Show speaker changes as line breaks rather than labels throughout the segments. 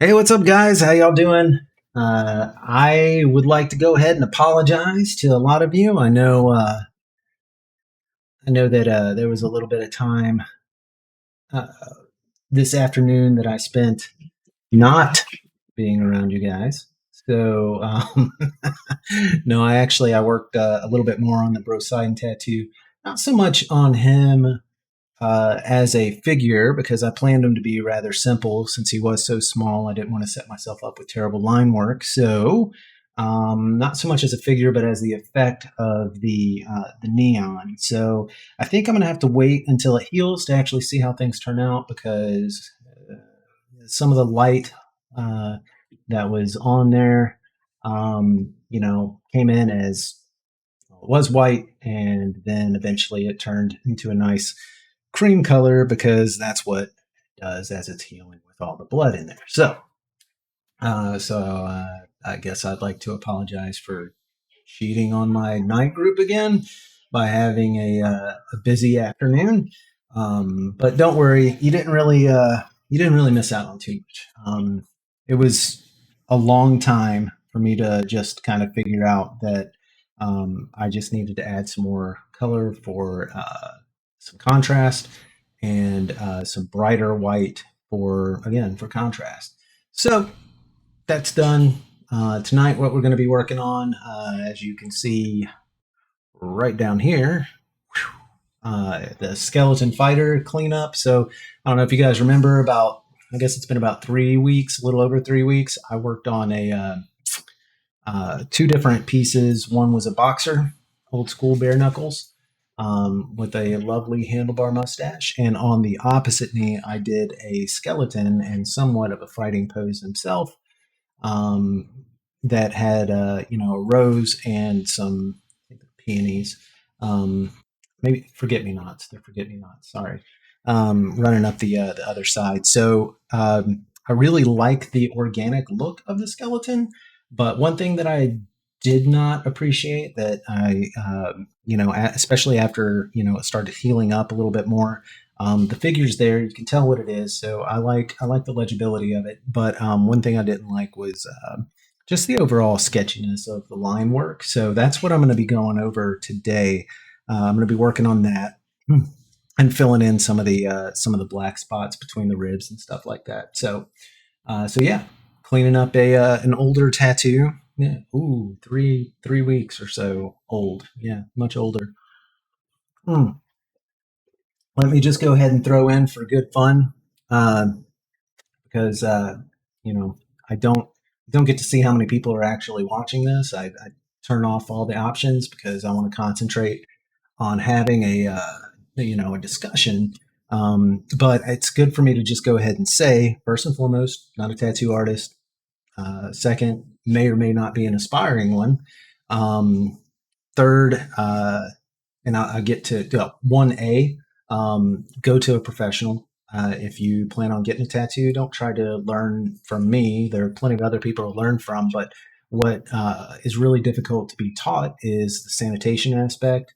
Hey, what's up, guys? How y'all doing? I would like to go ahead and apologize to a lot of you. I know that there was a little bit of time uh, this afternoon that I spent not being around you guys. So, no, I worked a little bit more on the Bro Sidon tattoo, not so much on him as a figure because I planned him to be rather simple since he was so small. I didn't want to set myself up with terrible line work. So, not so much as a figure, but as the effect of the neon. So, I think I'm going to have to wait until it heals to actually see how things turn out because some of the light uh, that was on there, came in as it was white, and then eventually it turned into a nice cream color because that's what it does as it's healing with all the blood in there. So I guess I'd like to apologize for cheating on my night group again by having a busy afternoon. But don't worry, you didn't really miss out on too much. It was a long time for me to just kind of figure out that I just needed to add some more color for some contrast and some brighter white for again for contrast. So that's done. Tonight, what we're going to be working on, as you can see right down here, the skeleton fighter cleanup. So I don't know if you guys remember I guess it's been about 3 weeks, a little over 3 weeks. I worked on two different pieces. One was a boxer, old school bare knuckles, with a lovely handlebar mustache. And on the opposite knee, I did a skeleton and somewhat of a fighting pose himself, um, that had a rose and some peonies, um, maybe forget me nots. They're forget me nots. Sorry, running up the other side. So I really like the organic look of the skeleton, but one thing that I did not appreciate that especially after it started healing up a little bit more. The figures there, you can tell what it is. So I like the legibility of it. But one thing I didn't like was just the overall sketchiness of the line work. So that's what I'm going to be going over today. I'm going to be working on that and filling in some of the black spots between the ribs and stuff like that. So yeah, cleaning up a an older tattoo. Yeah, ooh, three weeks or so old. Yeah, much older. Hmm. Let me just go ahead and throw in for good fun, uh, because you know I don't get to see how many people are actually watching this. I turn off all the options because I want to concentrate on having a discussion. But it's good for me to just go ahead and say, first and foremost, not a tattoo artist. Second, may or may not be an aspiring one. Um, Third, and I get to 1A, go to a professional. If you plan on getting a tattoo, don't try to learn from me. There are plenty of other people to learn from, but what is really difficult to be taught is the sanitation aspect,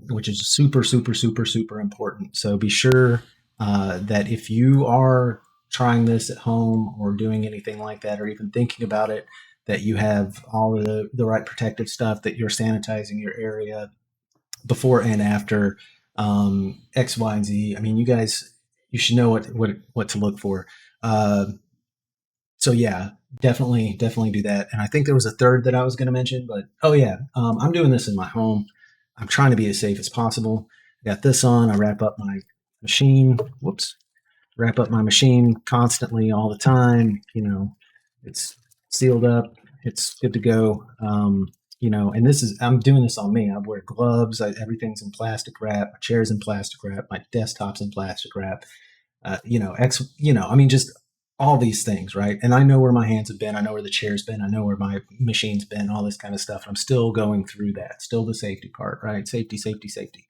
which is super, super, super, super important. So be sure that if you are trying this at home or doing anything like that, or even thinking about it, that you have all of the right protective stuff, that you're sanitizing your area before and after X, Y, and Z. I mean, you guys, you should know what to look for. Uh, so yeah, definitely do that. And I think there was a third that I was going to mention, but oh yeah, I'm doing this in my home. I'm trying to be as safe as possible. I got this on. I wrap up my machine. Whoops, wrap up my machine constantly all the time. It's sealed up. It's good to go. And I'm doing this on me. I wear gloves. Everything's in plastic wrap. My chair's in plastic wrap. My desktop's in plastic wrap. I mean, just all these things, right? And I know where my hands have been. I know where the chair's been. I know where my machine's been. All this kind of stuff. I'm still going through that. Still the safety part, right? Safety, safety, safety.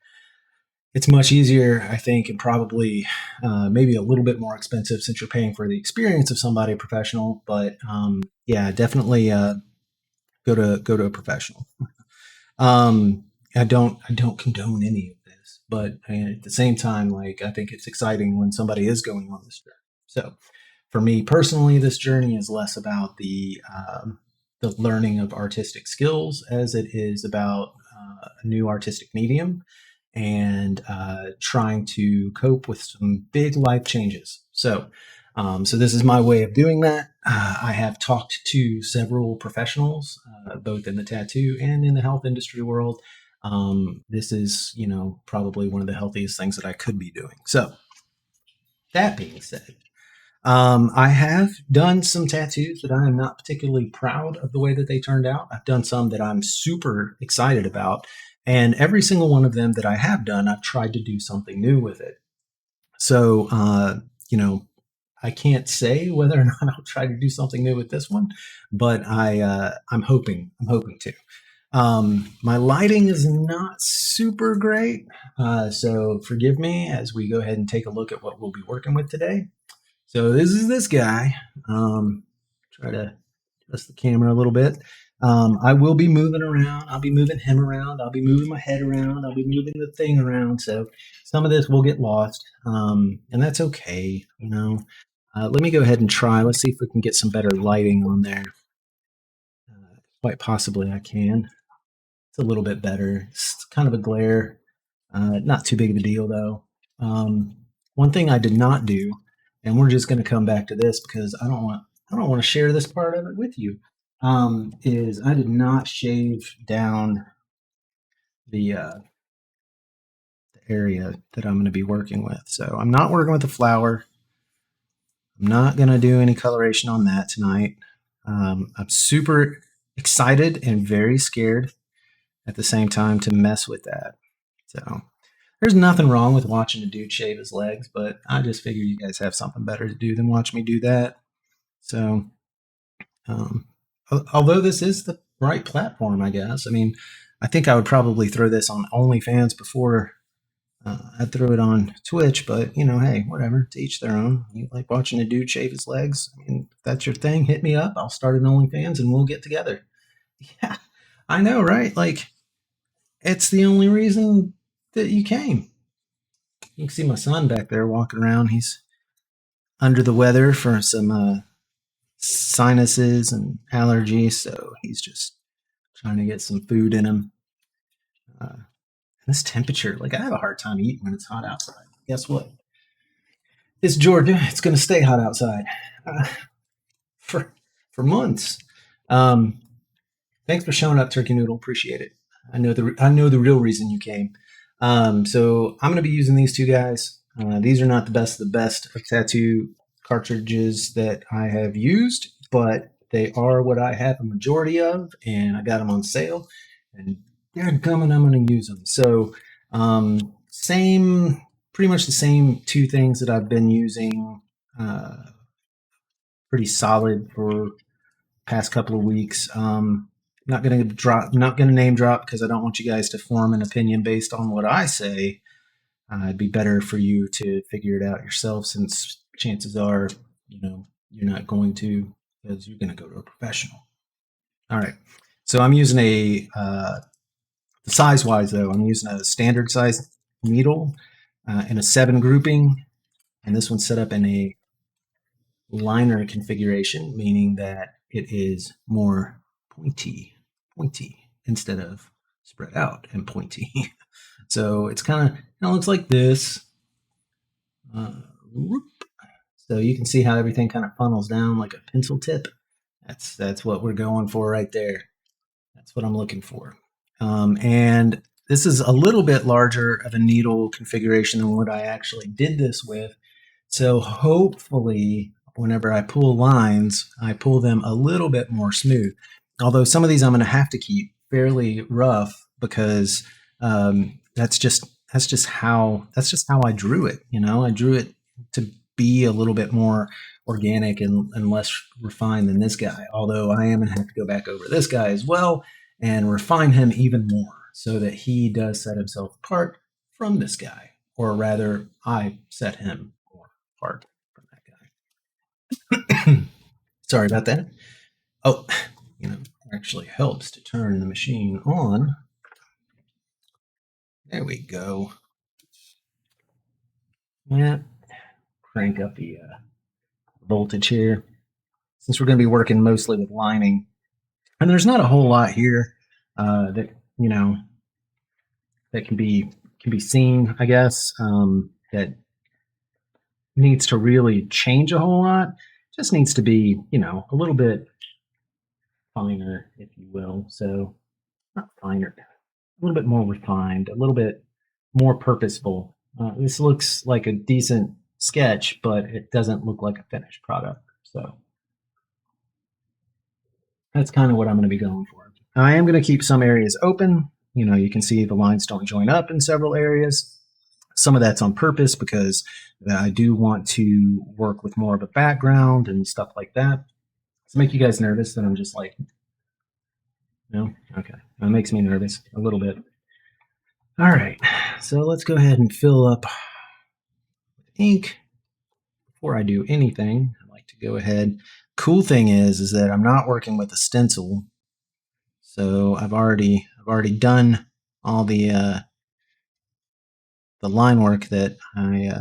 It's much easier, I think, and probably maybe a little bit more expensive since you're paying for the experience of somebody professional. But yeah, definitely go to a professional. I don't condone any of this, but at the same time, like I think it's exciting when somebody is going on this journey. So for me personally, this journey is less about the learning of artistic skills as it is about a new artistic medium and trying to cope with some big life changes. So this is my way of doing that. I have talked to several professionals, both in the tattoo and in the health industry world. This is, probably one of the healthiest things that I could be doing. So that being said, I have done some tattoos that I am not particularly proud of the way that they turned out. I've done some that I'm super excited about. And every single one of them that I have done, I've tried to do something new with it. So, I can't say whether or not I'll try to do something new with this one, but I'm hoping. I'm hoping to. My lighting is not super great, so forgive me as we go ahead and take a look at what we'll be working with today. So this is this guy. Try to adjust the camera a little bit. I will be moving around. I'll be moving him around. I'll be moving my head around. I'll be moving the thing around. So some of this will get lost, and that's okay. Let me go ahead and try. Let's see if we can get some better lighting on there. Quite possibly I can. It's a little bit better. It's kind of a glare. Not too big of a deal though. One thing I did not do, and we're just going to come back to this because I don't want to share this part of it with you. Is I did not shave down the area that I'm going to be working with. So I'm not working with the flower. I'm not going to do any coloration on that tonight. I'm super excited and very scared at the same time to mess with that. So there's nothing wrong with watching a dude shave his legs, but I just figure you guys have something better to do than watch me do that. So, um, although this is the right platform, I guess. I mean, I think I would probably throw this on OnlyFans before I'd throw it on Twitch, but hey, whatever. To each their own. You like watching a dude shave his legs? I mean, if that's your thing, hit me up. I'll start an OnlyFans and we'll get together. Yeah, I know, right? Like, it's the only reason that you came. You can see my son back there walking around. He's under the weather for some sinuses and allergies, so he's just trying to get some food in him. This temperature, like I have a hard time eating when it's hot outside. Guess what? It's Georgia. It's going to stay hot outside uh, for months. Um, Thanks for showing up, Turkey Noodle. Appreciate it. I know the real reason you came. So I'm going to be using these two guys. These are not the best of the best of tattoo cartridges that I have used, but they are what I have a majority of, and I got them on sale. And they're coming. I'm going to use them. So pretty much the same two things that I've been using. Pretty solid for past couple of weeks. Not going to name drop because I don't want you guys to form an opinion based on what I say. It'd be better for you to figure it out yourself, since chances are, you're not going to, because you're going to go to a professional. All right. So I'm using size wise though, I'm using a standard size needle in a 7 grouping, and this one's set up in a liner configuration, meaning that it is more pointy instead of spread out and pointy. So it's kind of looks like this. Uh, so you can see how everything kind of funnels down like a pencil tip. That's what we're going for right there. That's what I'm looking for. And this is a little bit larger of a needle configuration than what I actually did this with. So hopefully, whenever I pull lines, I pull them a little bit more smooth. Although some of these I'm going to have to keep fairly rough because that's just how I drew it. I drew it to be a little bit more organic and less refined than this guy. Although I am going to have to go back over this guy as well and refine him even more so that he does set himself apart from this guy, or rather, I set him more apart from that guy. Sorry about that. Oh, it actually helps to turn the machine on. There we go. Yeah, crank up the voltage here, since we're going to be working mostly with lining. And there's not a whole lot here that that can be seen, I guess, that needs to really change a whole lot. Just needs to be, a little bit finer, if you will. So not finer, a little bit more refined, a little bit more purposeful. This looks like a decent sketch, but it doesn't look like a finished product. So that's kind of what I'm going to be going for. I am going to keep some areas open. You can see the lines don't join up in several areas. Some of that's on purpose because I do want to work with more of a background and stuff like that. Does it make you guys nervous that I'm just like, no? Okay. That makes me nervous a little bit. All right. So let's go ahead and fill up ink. Before I do anything, I like to go ahead. Cool thing is that I'm not working with a stencil. So I've already done all the line work that I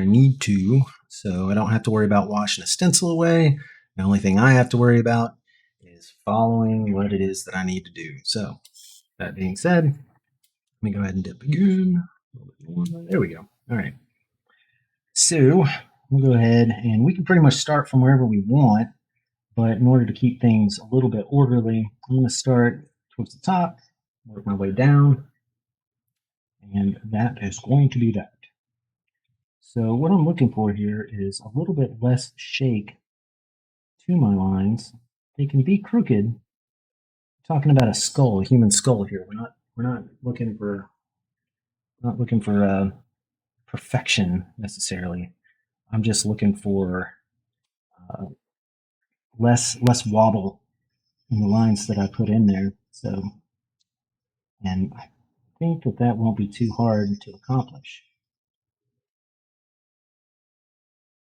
need to, so I don't have to worry about washing a stencil away. The only thing I have to worry about is following what it is that I need to do. So that being said, let me go ahead and dip again. There we go. All right. So we'll go ahead and we can pretty much start from wherever we want, but in order to keep things a little bit orderly, I'm going to start towards the top, work my way down, and that is going to be that. So what I'm looking for here is a little bit less shake to my lines. They can be crooked. I'm talking about a skull, a human skull here. We're not looking for perfection necessarily. I'm just looking for uh, less wobble in the lines that I put in there. So, and I think that won't be too hard to accomplish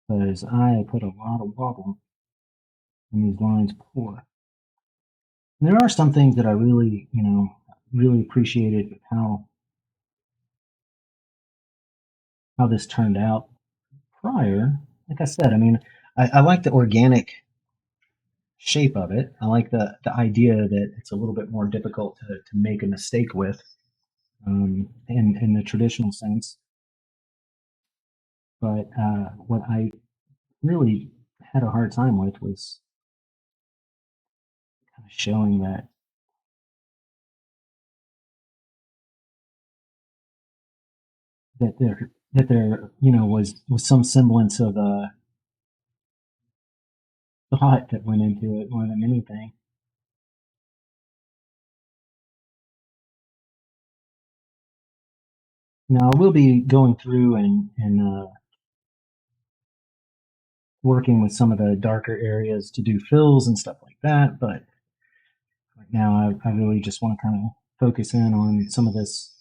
because I put a lot of wobble in these lines before. And there are some things that I really, really appreciated how this turned out prior. Like I said, I mean, I like the organic shape of it. I like the idea that it's a little bit more difficult to make a mistake with in the traditional sense. But what I really had a hard time with was kind of showing that there was some semblance of thought that went into it more than anything. Now I will be going through and working with some of the darker areas to do fills and stuff like that, but right now I really just want to kind of focus in on some of this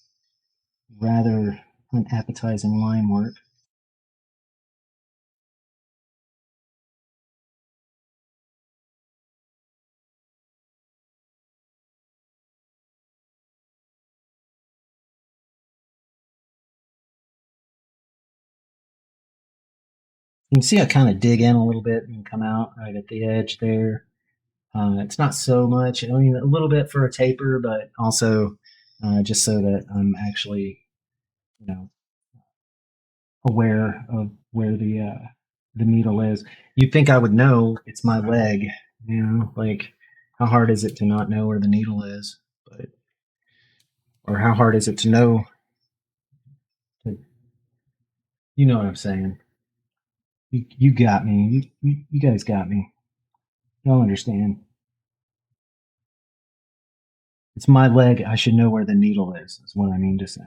rather unappetizing line work. You can see I kind of dig in a little bit and come out right at the edge there. It's not so much, I mean, a little bit for a taper, but also just so that I'm actually, you know, aware of where the needle is. You'd think I would know it's my leg, like how hard is it to not know where the needle is? But or how hard is it to know? To, you know what I'm saying? You got me. You guys got me. Y'all understand? It's my leg. I should know where the needle is. Is what I mean to say.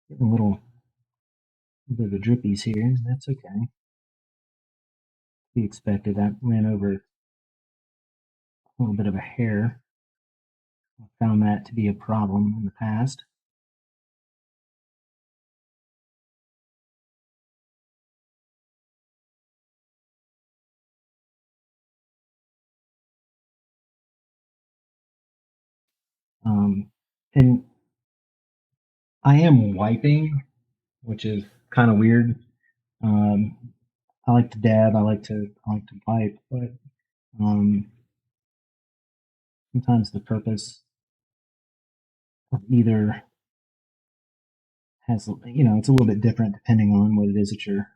Getting a little bit of a drippies here. That's okay. Be expected. I ran over a little bit of a hair. I found that to be a problem in the past. Um, and I am wiping, which is kind of weird. Um, I like to dab. I like to wipe, but um, sometimes the purpose of either has it's a little bit different depending on what it is that you're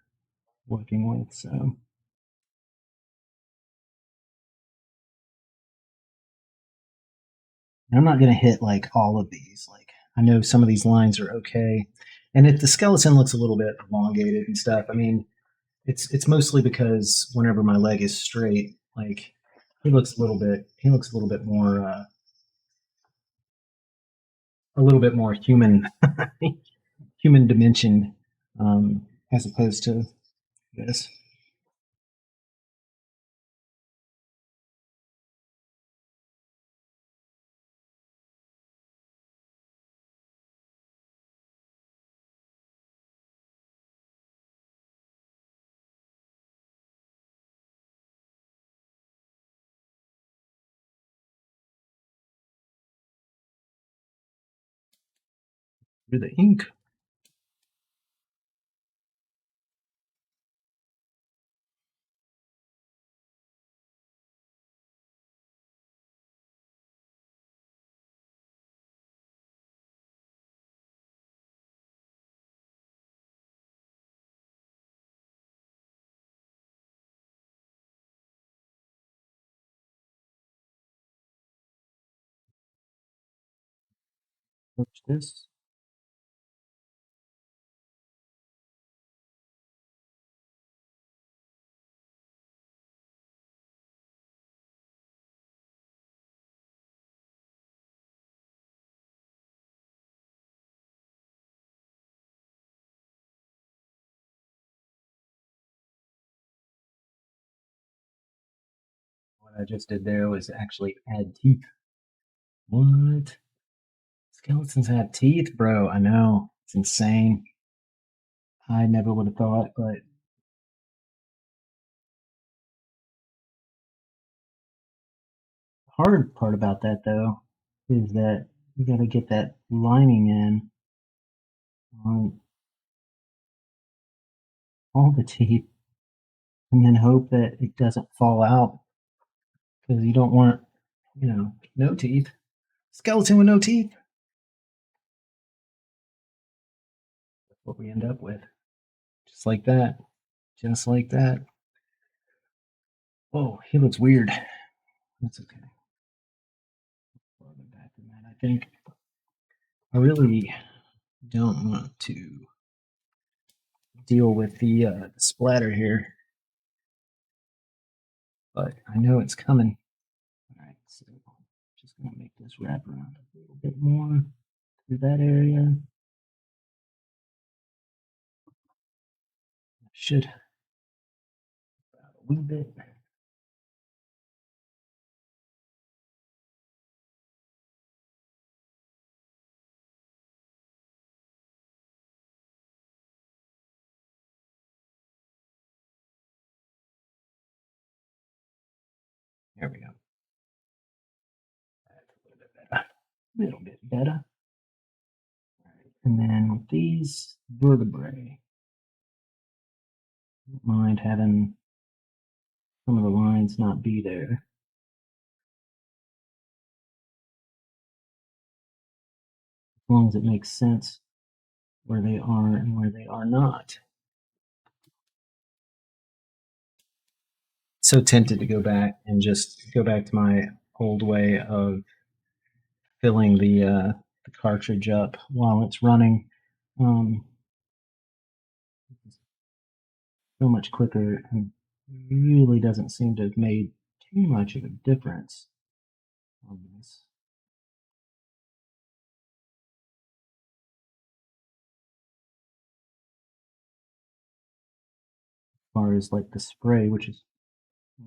working with. So I'm not going to hit like all of these. Like I know some of these lines are okay, and if the skeleton looks a little bit elongated and stuff, I mean, it's mostly because whenever my leg is straight, like he looks a little bit more human human dimension, as opposed to this. Through the ink. Watch this. What I just did there was actually add teeth. What? Skeletons have teeth, bro. I know. It's insane. I never would have thought, but the hard part about that though is that you got to get that lining in on all the teeth and then hope that it doesn't fall out because you don't want, no teeth. Skeleton with no teeth. That's what we end up with. Just like that. Just like that. Oh, he looks weird. That's okay. Back from that, I think I really don't want to deal with the splatter here, but I know it's coming. All right, so just gonna make this wrap around a little bit more through that area. Should about a wee bit. There we go. That's a little bit better. A little bit better. All right. And then with these vertebrae, don't mind having some of the lines not be there as long as it makes sense where they are and where they are not. So tempted to go back and just go back to my old way of filling the cartridge up while it's running. Um, so much quicker and really doesn't seem to have made too much of a difference on this. As far as like the spray, which is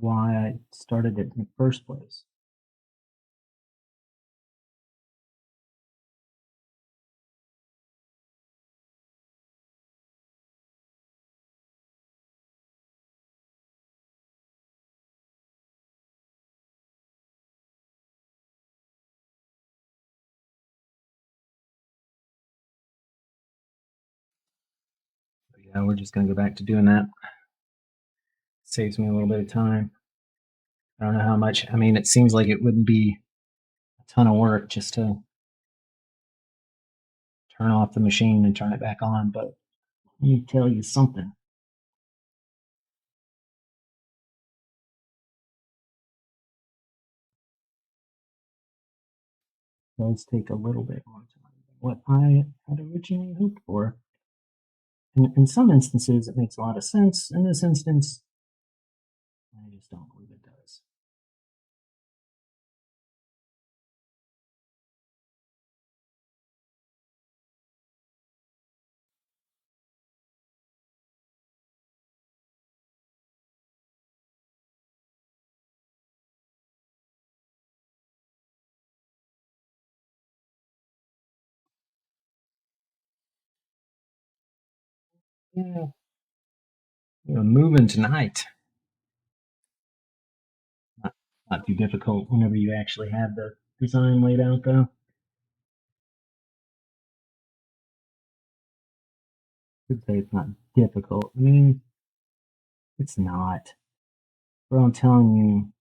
why I started it in the first place. Yeah, we're just gonna go back to doing that. Saves me a little bit of time. I don't know how much. I mean, it seems like it wouldn't be a ton of work just to turn off the machine and turn it back on, but let me tell you something. It does take a little bit more time than what I had originally hoped for. In some instances, it makes a lot of sense. In this instance, I just don't believe it does. Yeah, moving tonight. Not, not too difficult whenever you actually have the design laid out, though. I could say it's not difficult. I mean, it's not. But I'm telling you,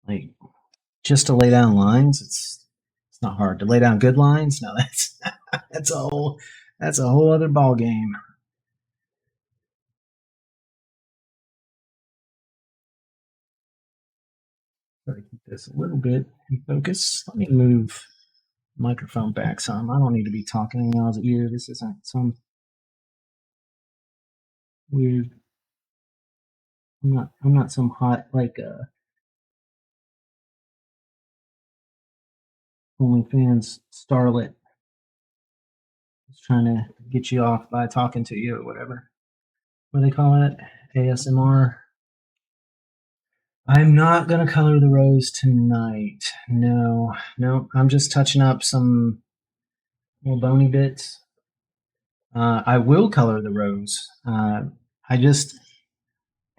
like, just to lay down lines, it's not hard. To lay down good lines, no, that's that's a whole other ball game. Try to keep this a little bit in focus. Let me move microphone back some. I don't need to be talking in y'all's ear. This isn't some weird. I'm not some hot like OnlyFans starlet who's trying to get you off by talking to you or whatever. What do they call it? ASMR. I'm not gonna color the rose tonight. No, no. I'm just touching up some little bony bits. I will color the rose. I just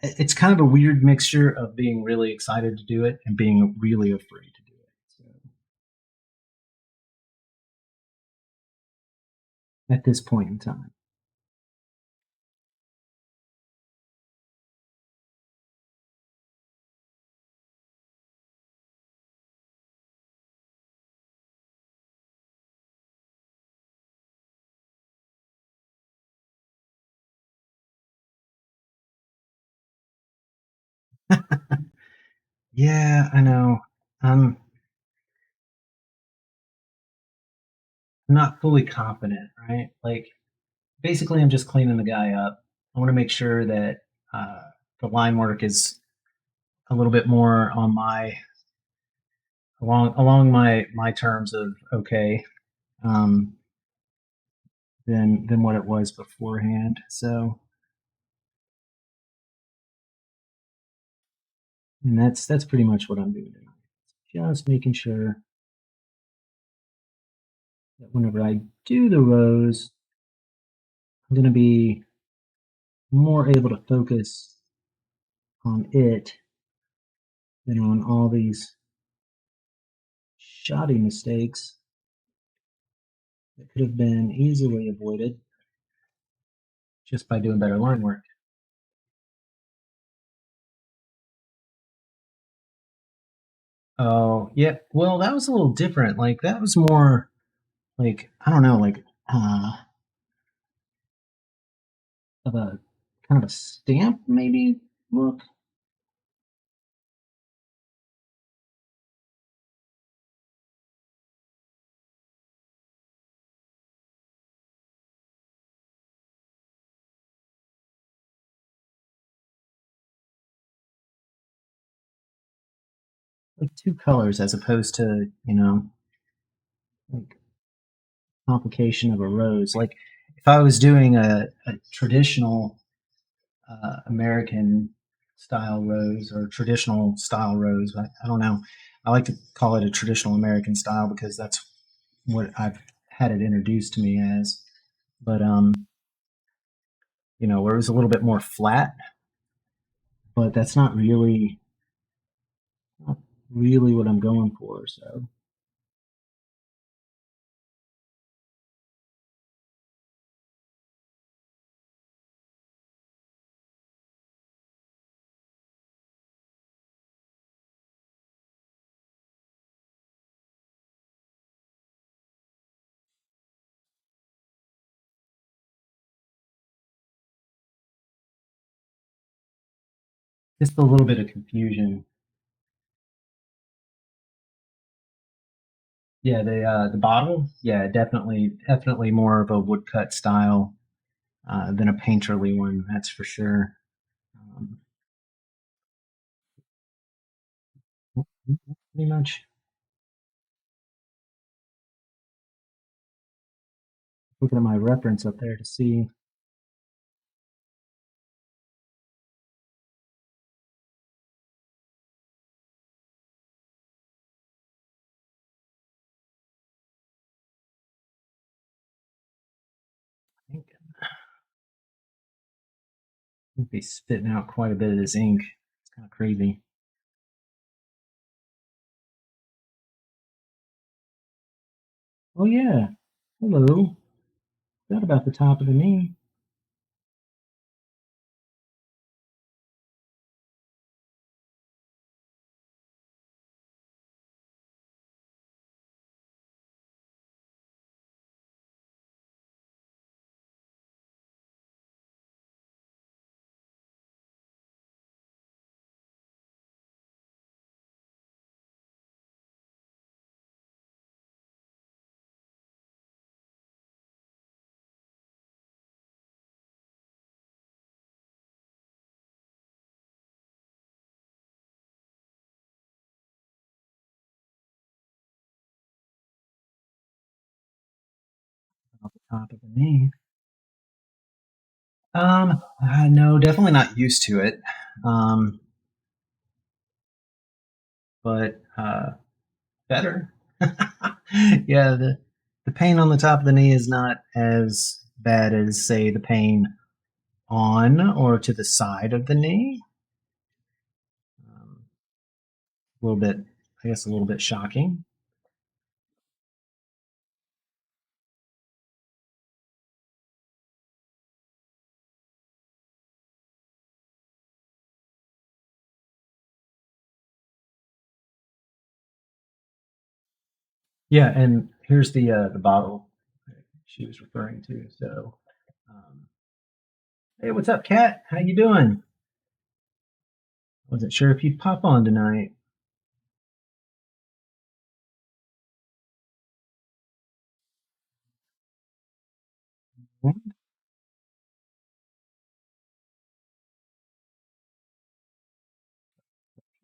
it's kind of a weird mixture of being really excited to do it and being really afraid to do it. So at this point in time. Yeah, I know. I'm not fully confident, right? Like basically I'm just cleaning the guy up. I want to make sure that the line work is a little bit more on my along my terms of okay um, than what it was beforehand. So, and that's pretty much what I'm doing tonight. Just making sure that whenever I do the rows, I'm going to be more able to focus on it than on all these shoddy mistakes that could have been easily avoided just by doing better line work. Oh, yeah. Well, that was a little different. Like that was more like I don't know, like of a kind of a stamp maybe look, like two colors as opposed to like complication of a rose. Like if I was doing a traditional American style rose or traditional style rose, I don't know. I like to call it a traditional American style because that's what I've had it introduced to me as. But where it was a little bit more flat, but that's not really what I'm going for. So Just a little bit of confusion. Yeah, the bottle, yeah, definitely more of a woodcut style than a painterly one. That's for sure. Um, Pretty much looking at my reference up there to see. I think be spitting out quite a bit of this ink. It's kind of crazy. Oh yeah, hello. That about the top of the knee. Off the top of the knee. No, definitely not used to it. Um, but better. Yeah, the pain on the top of the knee is not as bad as say the pain on or to the side of the knee. A little bit, I guess, a little bit shocking. Yeah, and here's the bottle she was referring to. So, um, hey, what's up, Kat? How you doing? Wasn't sure if you'd pop on tonight.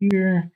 Here.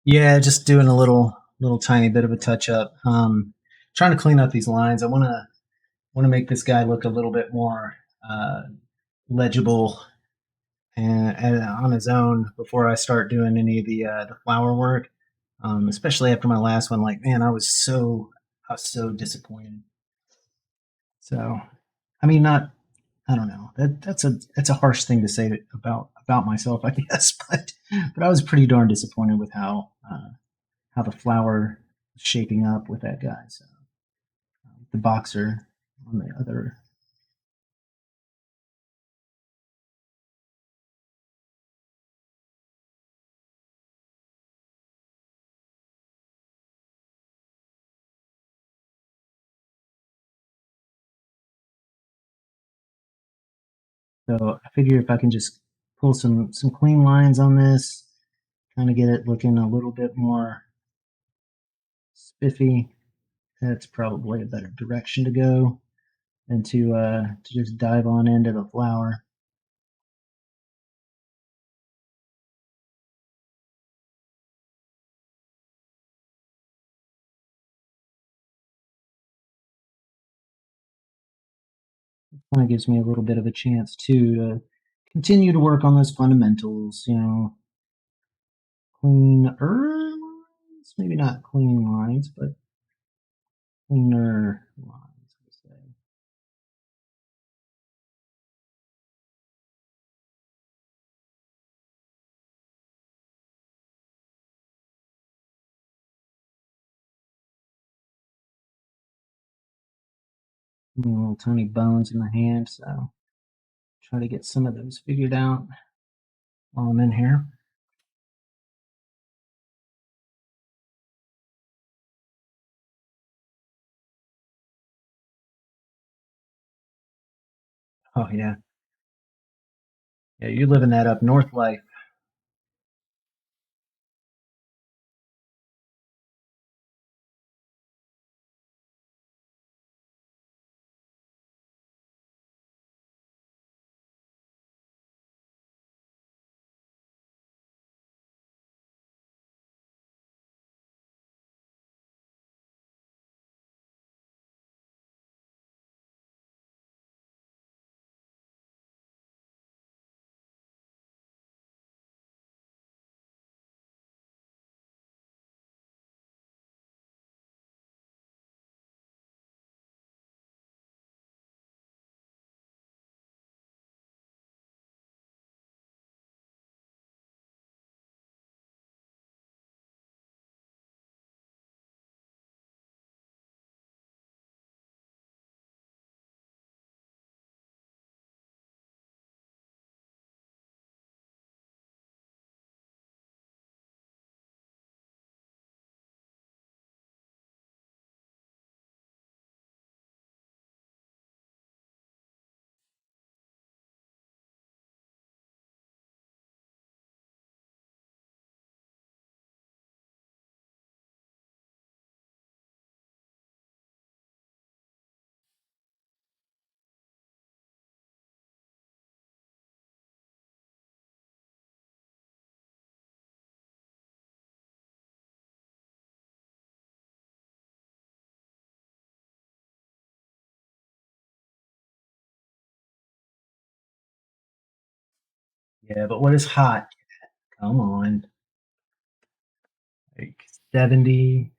Yeah, just doing a little tiny bit of a touch up. Trying to clean up these lines. I want to make this guy look a little bit more uh, legible and on his own before I start doing any of the flower work. Especially after my last one, like man, I was so disappointed. So I mean, not I don't know. That's a harsh thing to say about myself, I guess. But I was pretty darn disappointed with how the flower was shaping up with that guy. So the boxer on the other. So I figure if I can just pull some clean lines on this, kind of get it looking a little bit more spiffy. That's probably a better direction to go than to just dive on into the flower. Kind of gives me a little bit of a chance too to continue to work on those fundamentals. Cleaner lines, maybe not clean lines, but cleaner lines. We'll say. Little tiny bones in the hand, so try to get some of those figured out while I'm in here. Oh yeah, yeah, you're living that up north life. Yeah, but what is hot? Come on, like 70.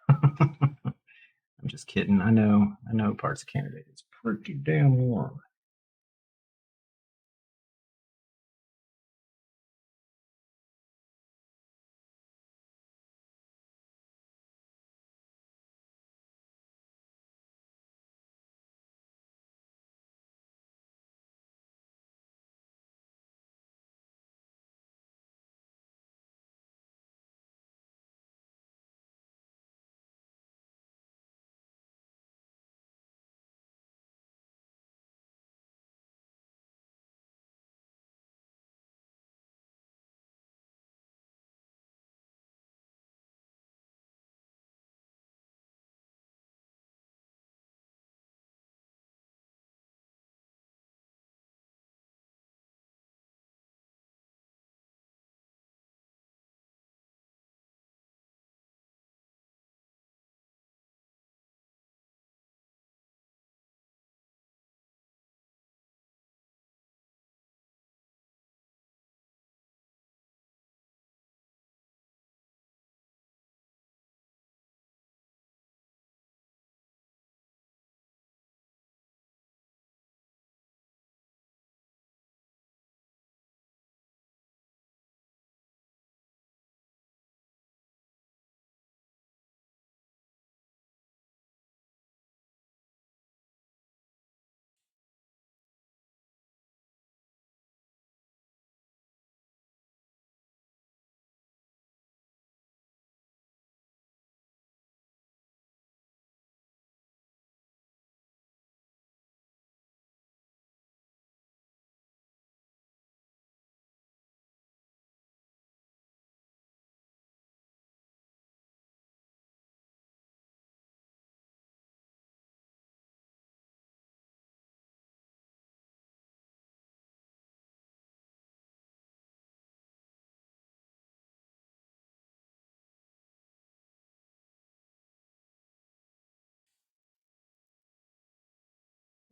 I'm just kidding. I know parts of Canada is pretty damn warm.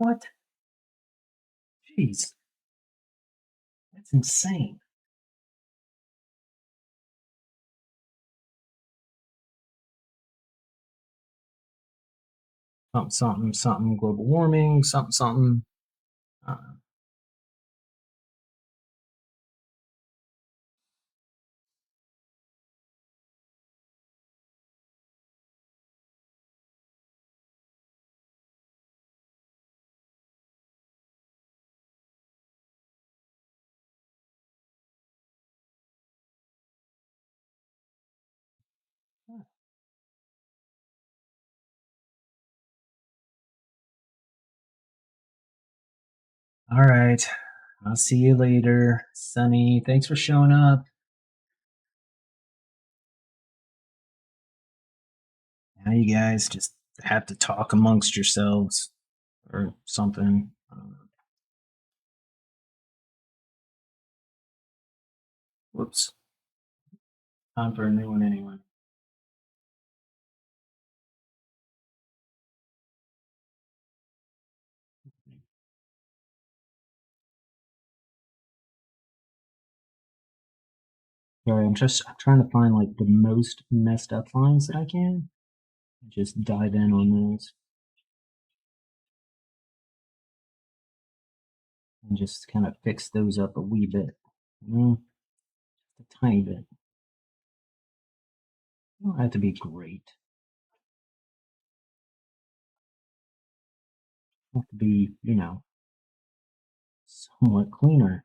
What? Jeez, that's insane. Something, something, something, global warming, something, something. Uh, all right. I'll see you later, Sunny. Thanks for showing up. Now you guys just have to talk amongst yourselves or something. Whoops. Time for a new one anyway. Sorry, I'm trying to find like the most messed up lines that I can. Just dive in on those and just kind of fix those up a wee bit. A tiny bit. It don't have to be great. It have to be, somewhat cleaner.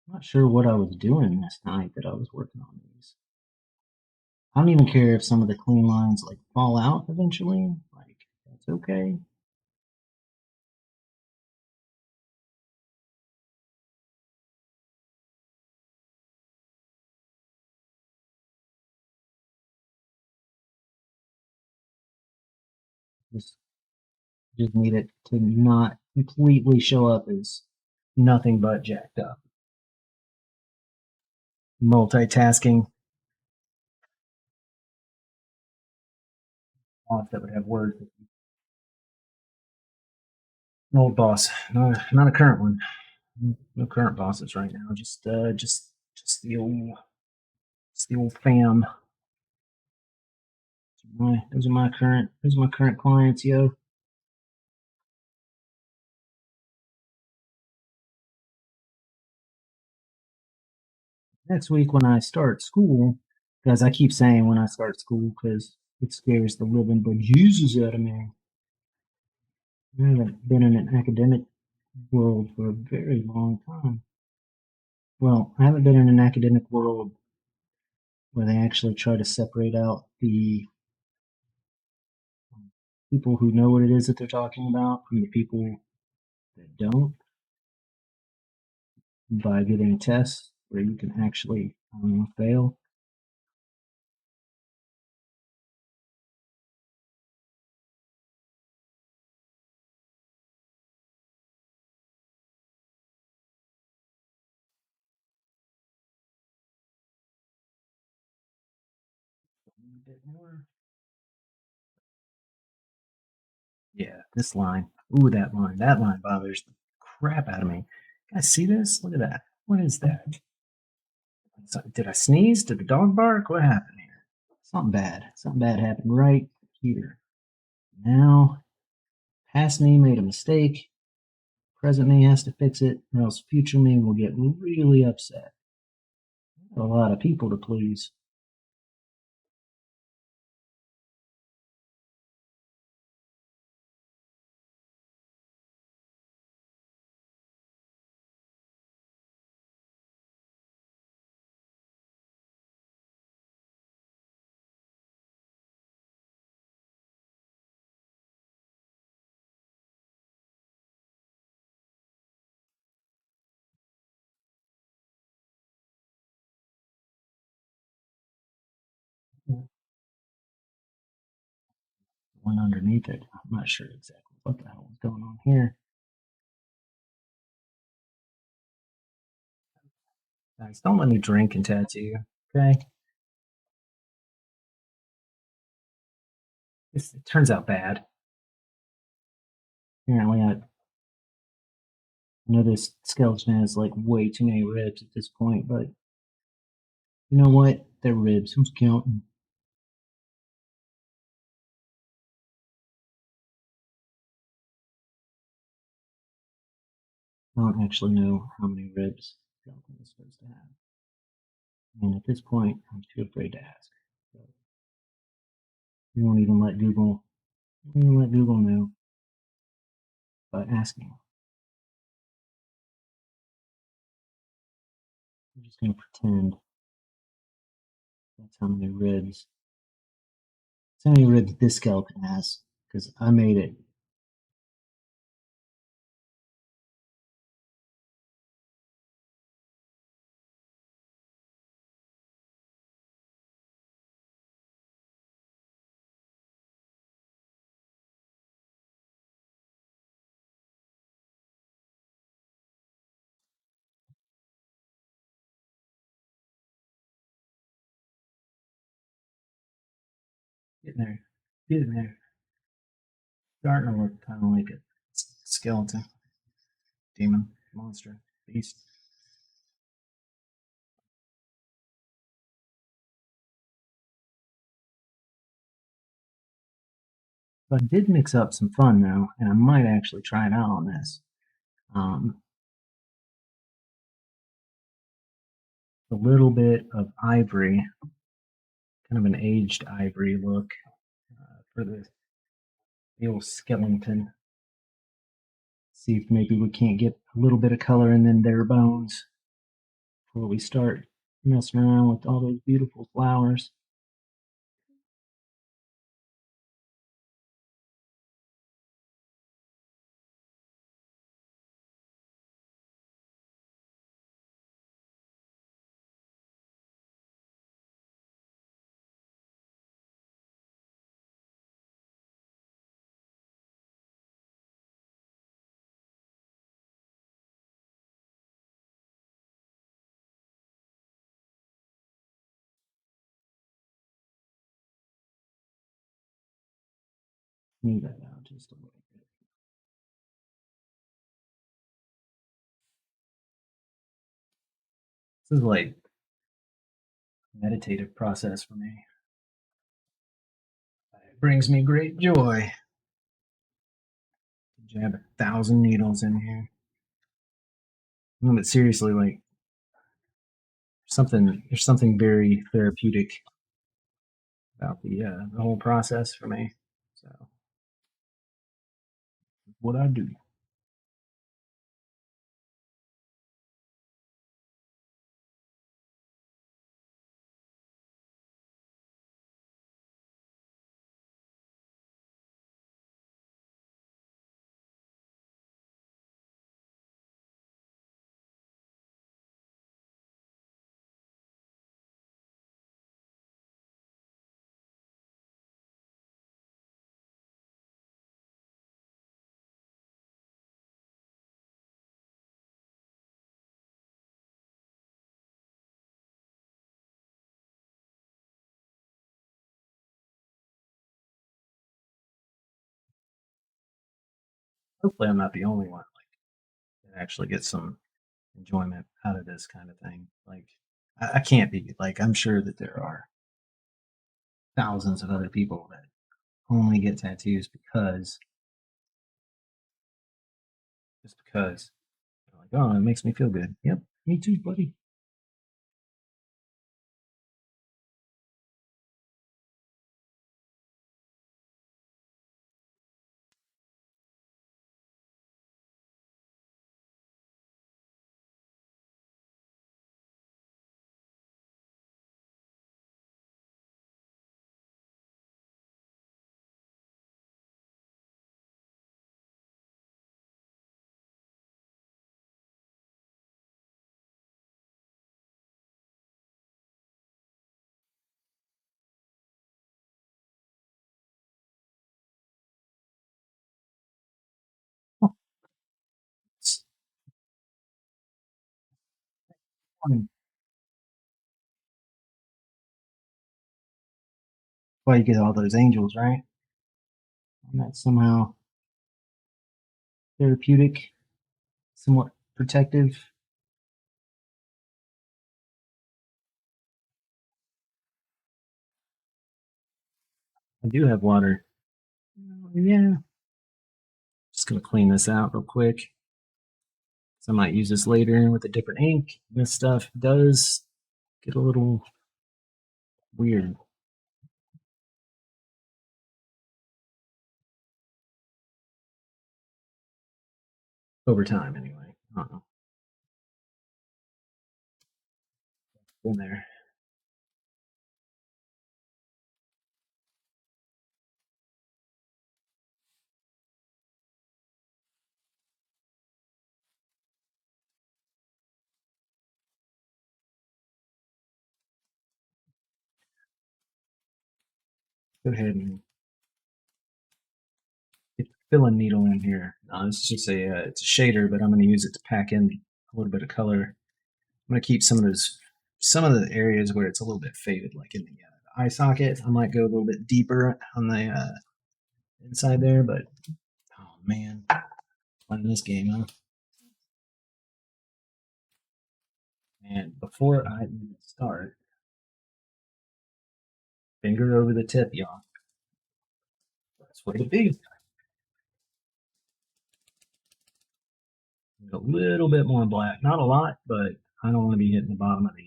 I'm not sure what I was doing this night that I was working on these. I don't even care if some of the clean lines like fall out eventually. Like that's okay. Just just need it to not completely show up as nothing but jacked up. Multitasking off that would have words. An old boss, not a current one. No current bosses right now. Just the old fam. Those are my current clients, yo. Next week when I start school, because I keep saying when I start school because it scares the living bejesus out of me. I haven't been in an academic world for a very long time. Well, I haven't been in an academic world where they actually try to separate out the people who know what it is that they're talking about from the people that don't by giving tests where you can actually fail. A bit more. Yeah, this line. Ooh, that line. That line bothers the crap out of me. Guys, see this? Look at that. What is that? Did I sneeze? Did the dog bark? What happened here? Something bad. Something bad happened right here. Now, past me made a mistake. Present me has to fix it, or else future me will get really upset. A lot of people to please. One underneath it. I'm not sure exactly what the hell is going on here. Guys, don't let me drink and tattoo. Okay? It turns out bad. Apparently, I know this skeleton has like way too many ribs at this point, but you know what? They're ribs. Who's counting? I don't actually know how many ribs a skeleton is supposed to have. And at this point, I'm too afraid to ask. So we won't even let Google. We won't even let Google know by asking. I'm just gonna pretend that's how many ribs. That's how many ribs this skeleton has, because I made it. Getting there. Getting there. Starting to look kind of like a skeleton, demon, monster, beast. So I did mix up some fun though, and I might actually try it out on this. Um, a little bit of ivory, kind of an aged ivory look for the old skeleton. See if maybe we can't get a little bit of color in them their bones before we start messing around with all those beautiful flowers. Smooth that out just a little bit. This is like meditative process for me. It brings me great joy. Jab 1,000 needles in here. No, but seriously, like there's something very therapeutic about the whole process for me. So what I do. Hopefully, I'm not the only one that actually gets some enjoyment out of this kind of thing. Like I can't be. Like I'm sure that there are thousands of other people that only get tattoos because just because they're like, oh, it makes me feel good. Yep, me too, buddy. It's fun. Why you get all those angels, right? And that somehow therapeutic, somewhat protective. I do have water. Yeah. Just gonna clean this out real quick. So I might use this later with a different ink. This stuff does get a little weird over time, anyway. In there. Go ahead and get the filling needle in here. This is just it's a shader, but I'm going to use it to pack in a little bit of color. I'm going to keep some of the areas where it's a little bit faded, like in the eye socket. I might go a little bit deeper on the inside there, but oh man, playing this game, huh? And before I even start, finger over the tip, y'all. That's way to be. A little bit more black, not a lot, but I don't want to be hitting the bottom of the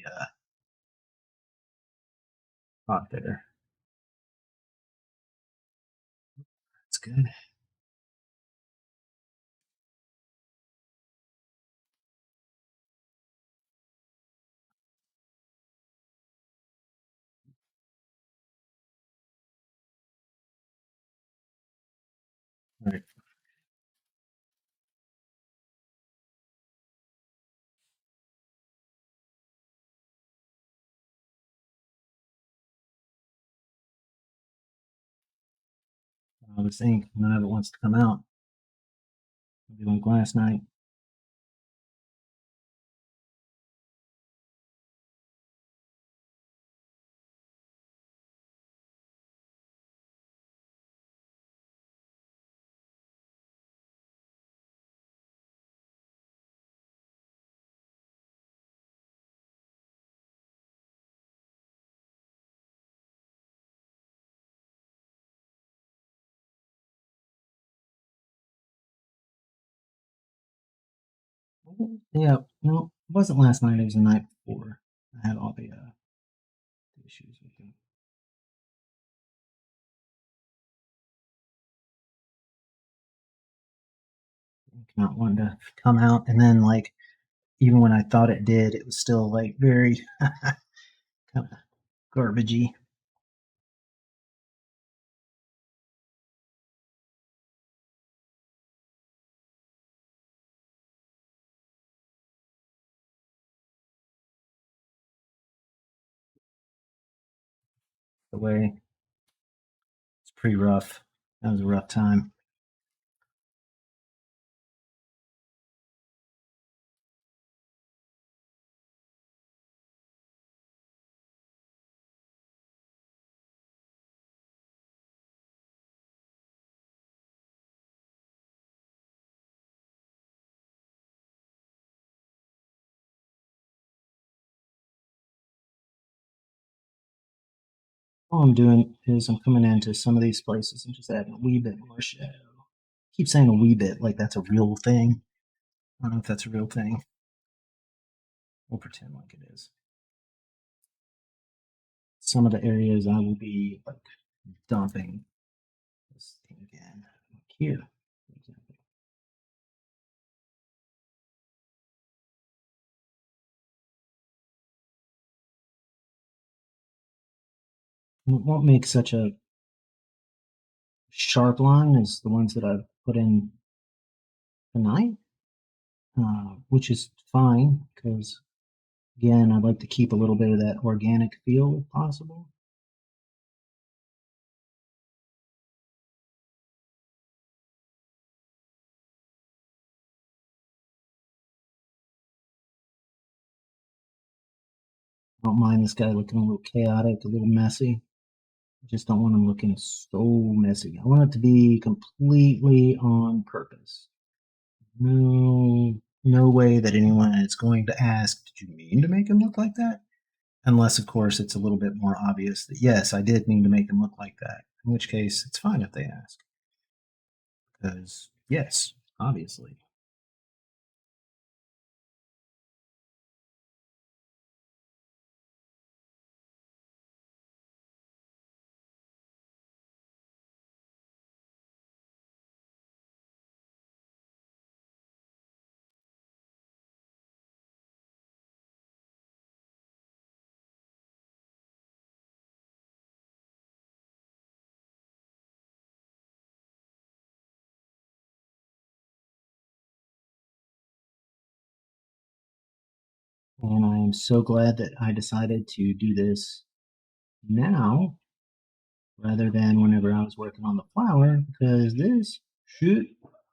pot there. That's good. All right. This ink, none of it wants to come out. Like last night. Yeah, no, it wasn't last night. It was the night before. I had all the issues with it. Not wanting to come out, and then like even when I thought it did, it was still like very kind of garbagey. The way it's pretty rough. That was a rough time. All I'm doing is I'm coming into some of these places and just adding a wee bit more shadow. Keep saying a wee bit like that's a real thing. I don't know if that's a real thing. We'll pretend like it is. Some of the areas I will be like dumping this thing again. Like here, for example. It won't make such a sharp line as the ones that I've put in tonight, which is fine because again, I'd like to keep a little bit of that organic feel if possible. I don't mind this guy looking a little chaotic, a little messy. I just don't want him looking so messy. I want it to be completely on purpose. No way that anyone is going to ask, "Did you mean to make him look like that?" Unless, of course, it's a little bit more obvious that, yes, I did mean to make him look like that, in which case it's fine if they ask. Because, yes, obviously. And I am so glad that I decided to do this now rather than whenever I was working on the flower because this shit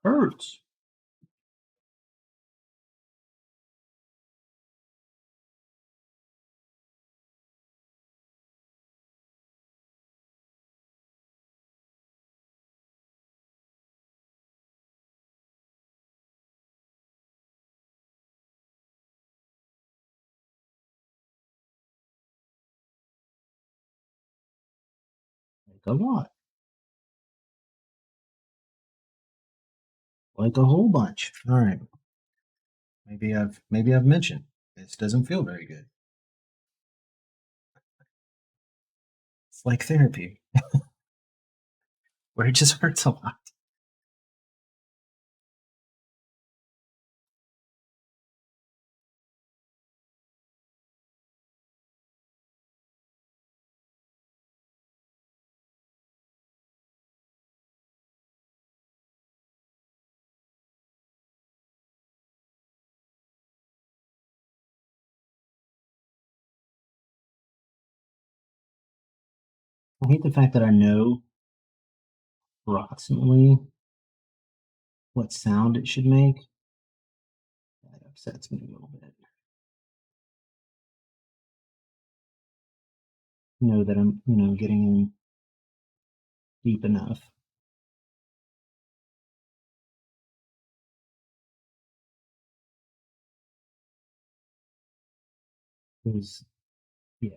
hurts. Like a lot. Like a whole bunch. All right. Maybe I've mentioned this doesn't feel very good. It's like therapy, where it just hurts a lot. I hate the fact that I know approximately what sound it should make. That upsets me a little bit. Know that I'm, getting in deep enough. Because, yeah,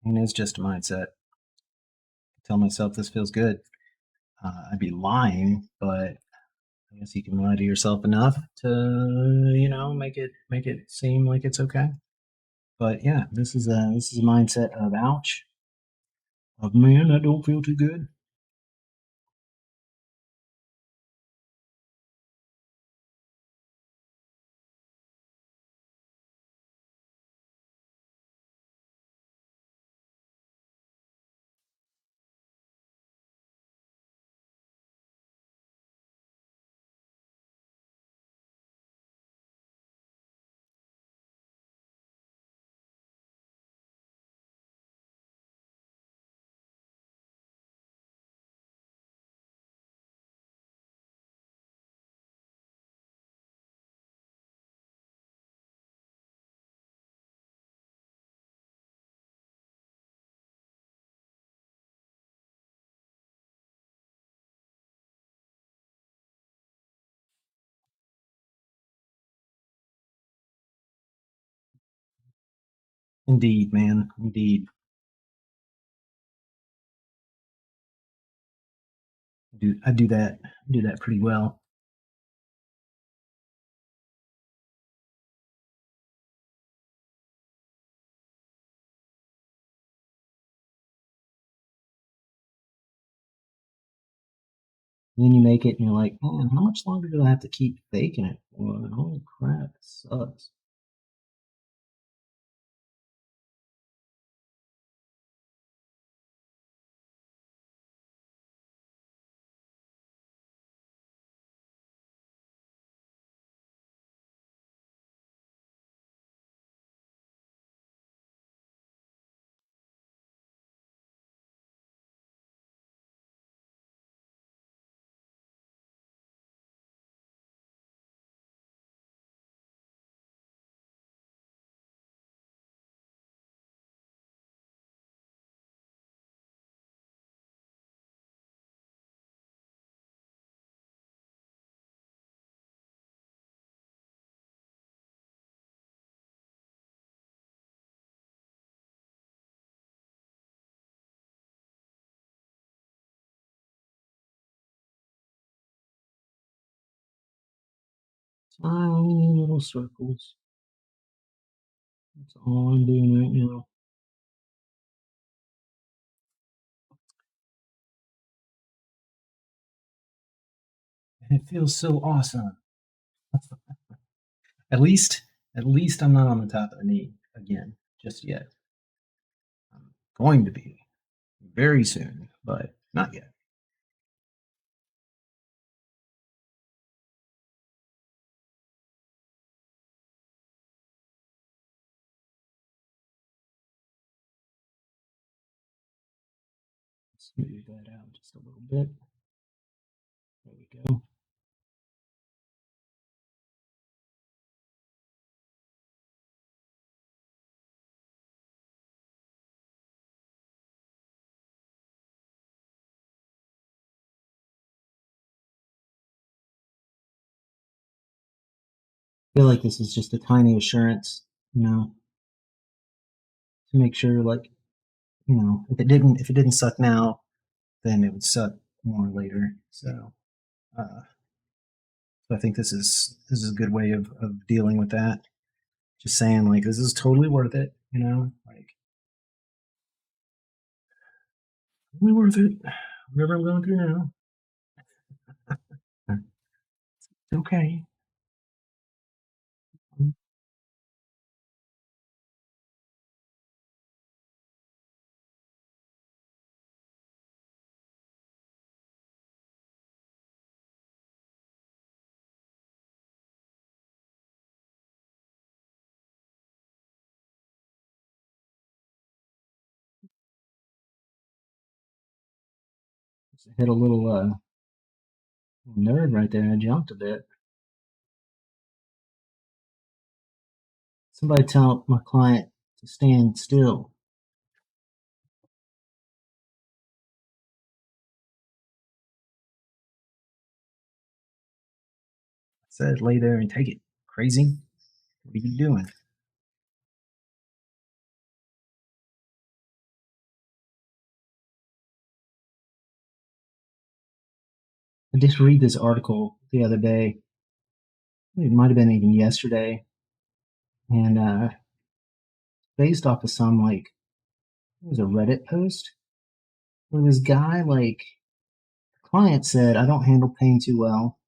and it's just a mindset. Tell myself this feels good. I'd be lying, but I guess you can lie to yourself enough to, make it seem like it's okay. But yeah, this is a mindset of ouch, of man, that don't feel too good. Indeed, man. Indeed. I do that pretty well. And then you make it and you're like, man, how much longer do I have to keep faking it for? Holy crap, it sucks. Tiny little circles. That's all I'm doing right now. And it feels so awesome. At least, at least I'm not on the top of the knee again just yet. I'm going to be very soon, but not yet. Smooth that out just a little bit. There we go. I feel like this is just a tiny assurance, you know, to make sure, like, if it didn't suck now, then it would suck more later. Uh, so I think this is a good way of dealing with that. Just saying like this is totally worth it, like totally worth it. Whatever I'm going through now, it's okay. Just hit a little nerve right there. I jumped a bit. Somebody tell my client to stand still. I said, lay there and take it. Crazy? What are you doing? I just read this article the other day. It might have been even yesterday, and based off of some like it was a Reddit post where this guy like client said, "I don't handle pain too well,"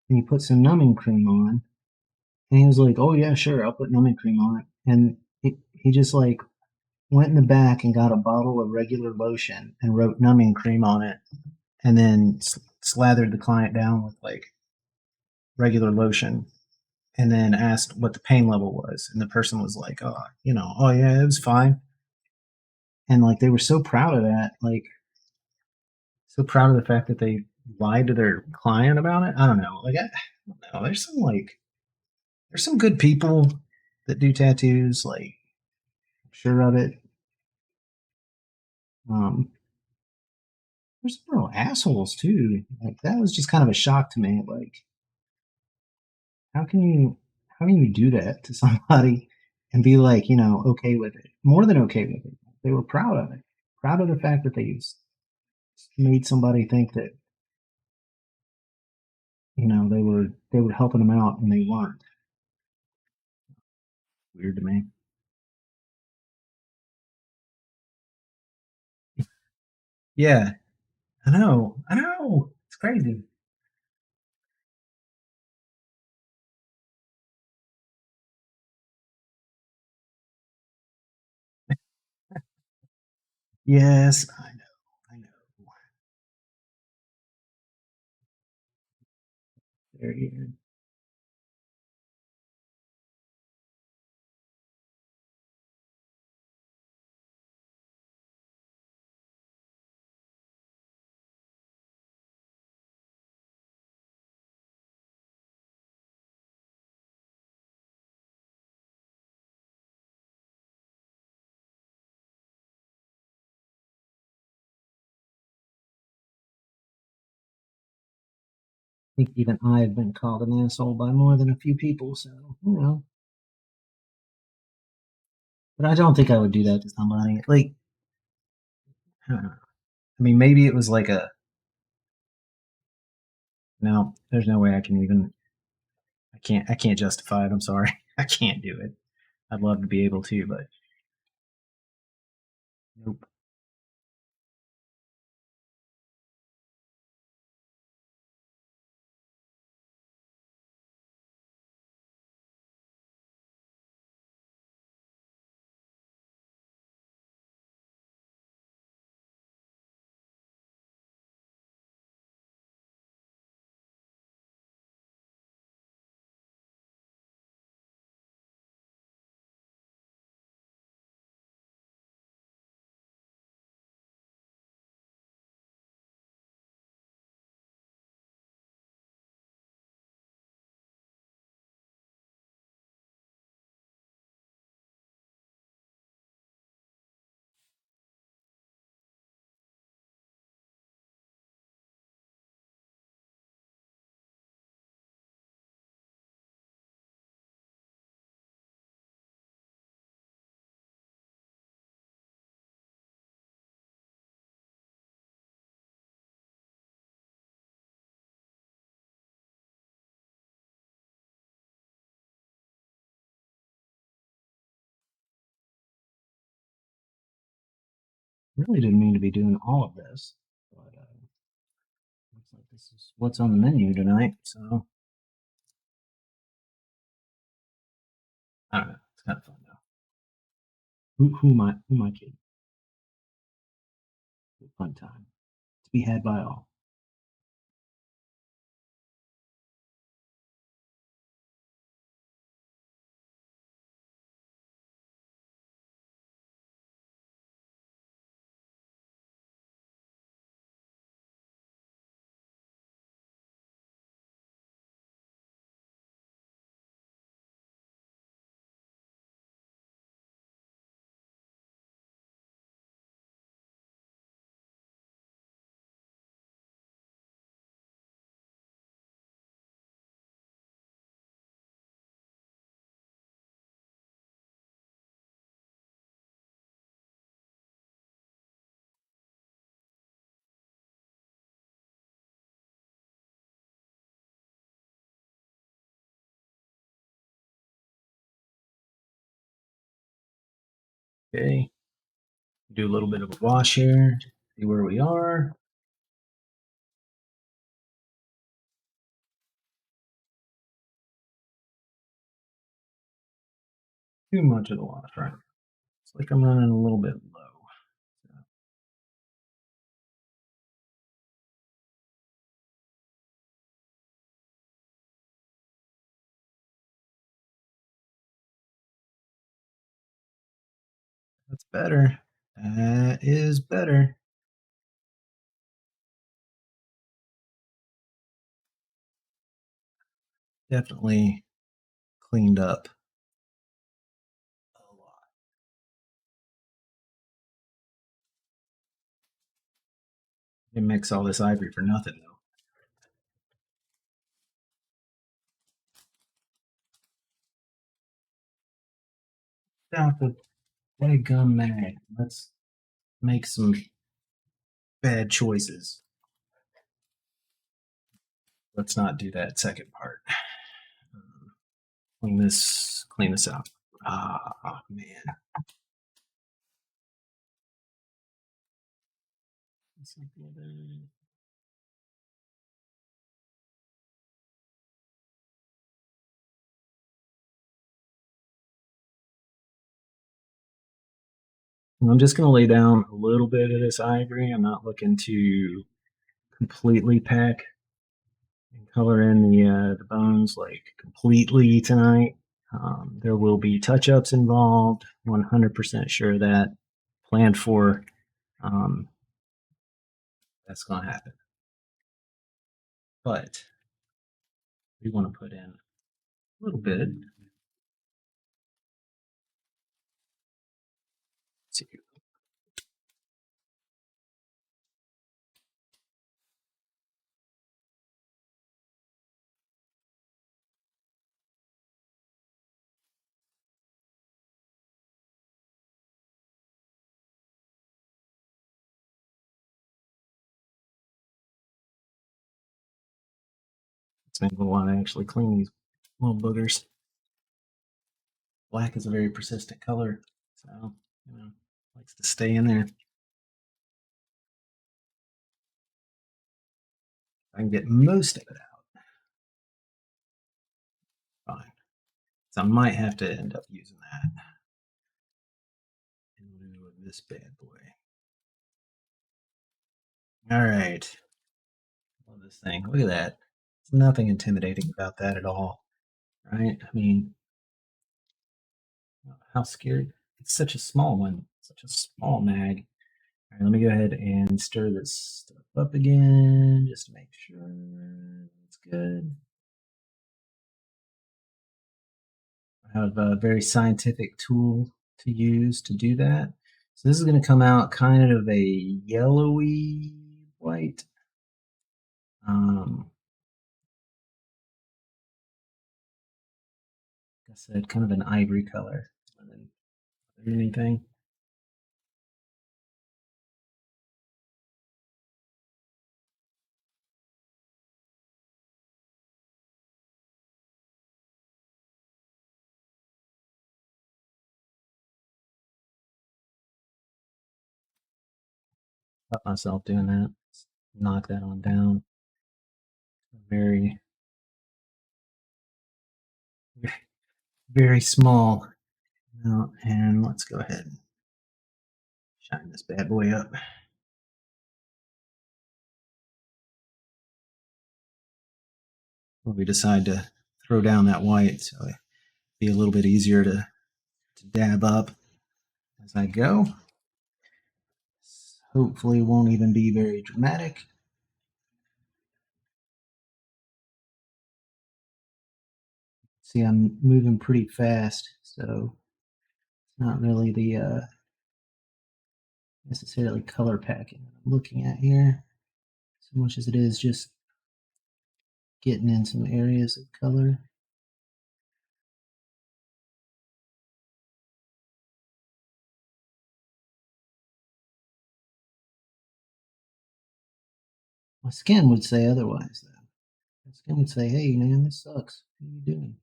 and he put some numbing cream on, and he was like, "Oh yeah, sure, I'll put numbing cream on it," and he just like went in the back and got a bottle of regular lotion and wrote numbing cream on it, and then slathered the client down with like regular lotion, and then asked what the pain level was, and the person was like, "Oh, oh yeah, it was fine," and like they were so proud of that, like so proud of the fact that they lied to their client about it. I don't know, like I don't know. There's some good people that do tattoos, like I'm sure of it. Um, there's some real assholes too. Like that was just kind of a shock to me. Like how can you how can you do that to somebody and be like, okay with it? More than okay with it. They were proud of it. Proud of the fact that they made somebody think that, they were helping them out and they weren't. Weird to me. Yeah, I know. I know. It's crazy. Yes, I know. I know. Very good. I think even I've been called an asshole by more than a few people, so but I don't think I would do that to somebody. Like, I don't know. I mean, maybe it was like no. There's no way I I can't justify it. I'm sorry. I can't do it. I'd love to be able to, but nope. Really didn't mean to be doing all of this, but looks like this is what's on the menu tonight. So I don't know. It's kind of fun though. Who am I kidding? Fun time to be had by all. Okay, do a little bit of a wash here. See where we are. Too much of the wash, right? It's like I'm running a little bit low. So that's better. That is better. Definitely cleaned up a lot. Didn't mix all this ivory for nothing though. Stop the gum mag. Let's make some bad choices. Let's not do that second part. Clean this out. Ah, man. I'm just going to lay down a little bit of this ivory. I'm not looking to completely pack and color in the bones like completely tonight. There will be touch ups involved. 100% sure of that. Planned for. Um, that's going to happen. But we want to put in a little bit. Let's see. It's been a little while to actually clean these little boogers. Black is a very persistent color, so you know, likes to stay in there. I can get most of it out. Fine. So I might have to end up using that in lieu of this bad boy. All right. Love this thing. Look at that. There's nothing intimidating about that at all, right? I mean, how scary. It's such a small one, such a small mag. All right, let me go ahead and stir this stuff up again just to make sure it's good. I have a very scientific tool to use to do that. So this is going to come out kind of a yellowy white. Like I said, kind of an ivory color more than anything. Caught myself doing that. Let's knock that on down. Very, very small. Now, and let's go ahead and shine this bad boy up. Well, we decide to throw down that white, so it'd be a little bit easier to dab up as I go. Hopefully won't even be very dramatic. See, I'm moving pretty fast, so it's not really the necessarily color packing I'm looking at here, so much as it is just getting in some areas of color. My skin would say otherwise, though. My skin would say, hey, man, this sucks. What are you doing?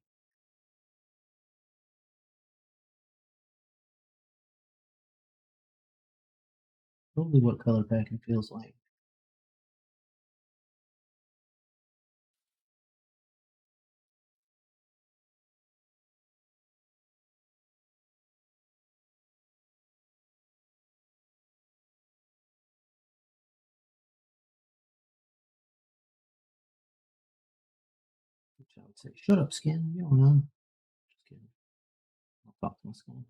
Totally what color packing feels like. Which I would say, shut up, skin. You don't know. Just kidding. I'll talk to my skin.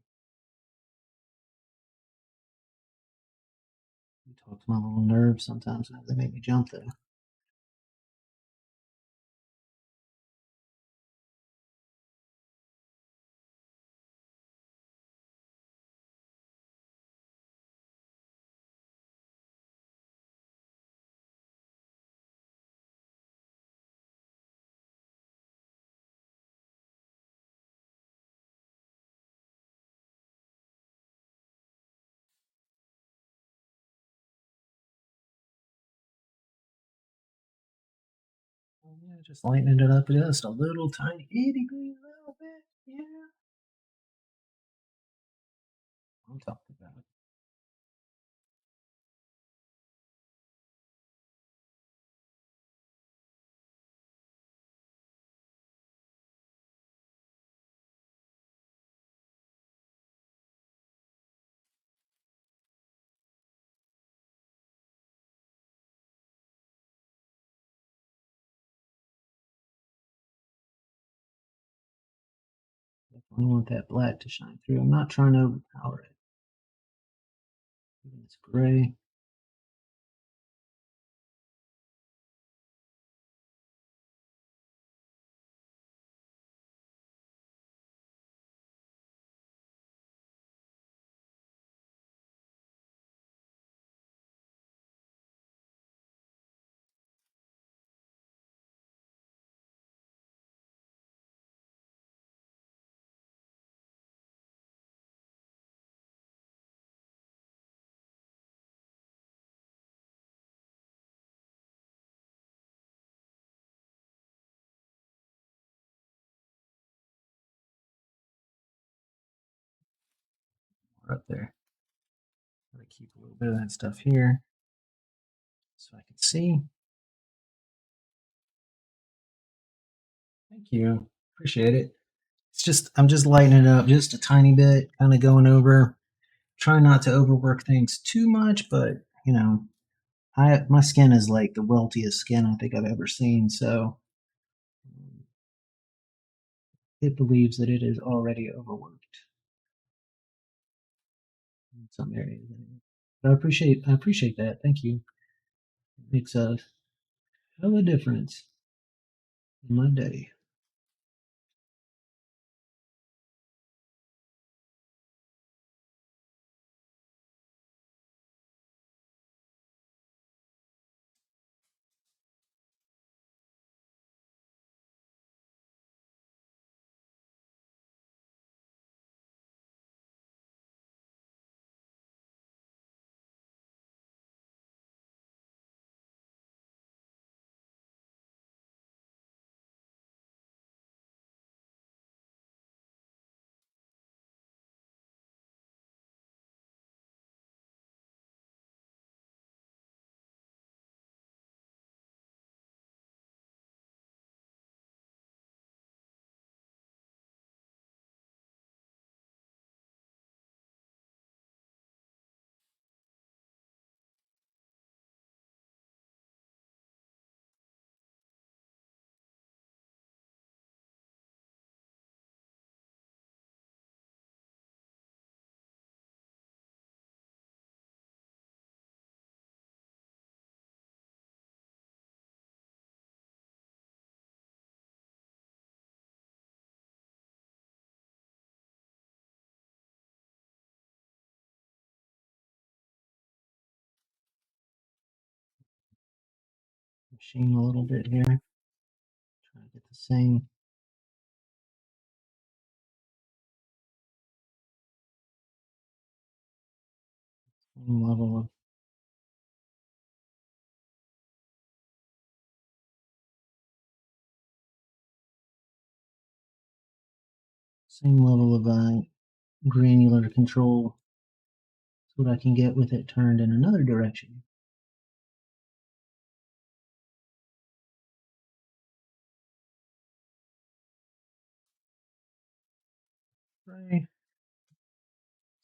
You talk to my little nerves sometimes. They make me jump, though. Oh, yeah, just lightening it up just a little tiny itty bitty little bit. Yeah. I'm talking about. Definitely want that black to shine through. I'm not trying to overpower it. It's gray. up there. I'm gonna keep a little bit of that stuff here so I can see. Thank you. Appreciate it. It's just I'm just lightening it up just a tiny bit, kind of going over, trying not to overwork things too much, but you know, my skin is like the weltiest skin I think I've ever seen, so it believes that it is already overworked in some areas. But I appreciate that. Thank you. It makes a hell of a difference in my day. Machine a little bit here. Try to get the same level of granular control so that I can get with it turned in another direction. Right.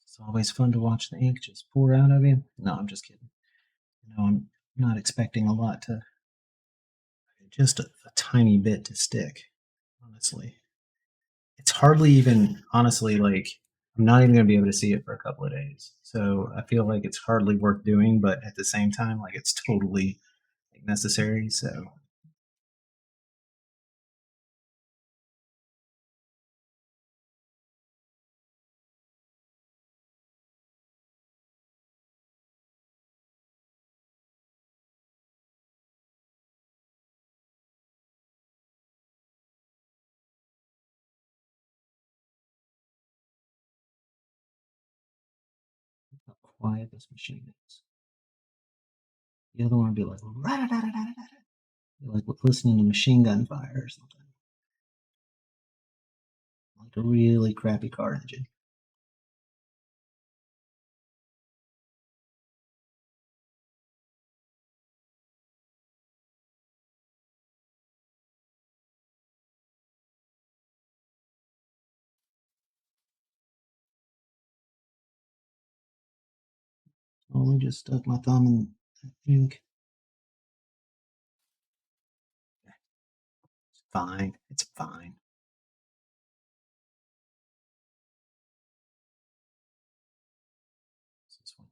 It's always fun to watch the ink just pour out of you. No, I'm just kidding. I'm not expecting a lot to, just a tiny bit to stick, honestly. It's hardly even, honestly, like, I'm not even going to be able to see it for a couple of days. So I feel like it's hardly worth doing, but at the same time, like, it's totally like, necessary. So how quiet this machine is. The other one would be like, like listening to machine gun fire or something, like a really crappy car engine. I only just stuck my thumb in the ink. It's fine. It's fine. This one.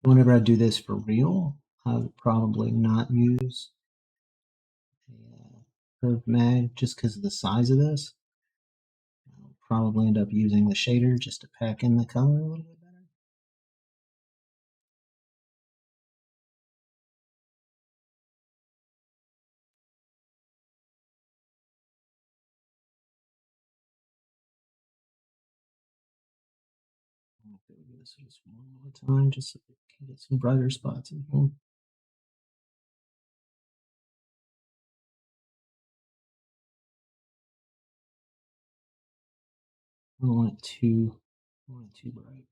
Whenever I do this for real, I would probably not use of mag just because of the size of this. I'll probably end up using the shader just to pack in the color a little bit better. I'm going to do this just one more time just so we can get some brighter spots in here. I don't want it too bright.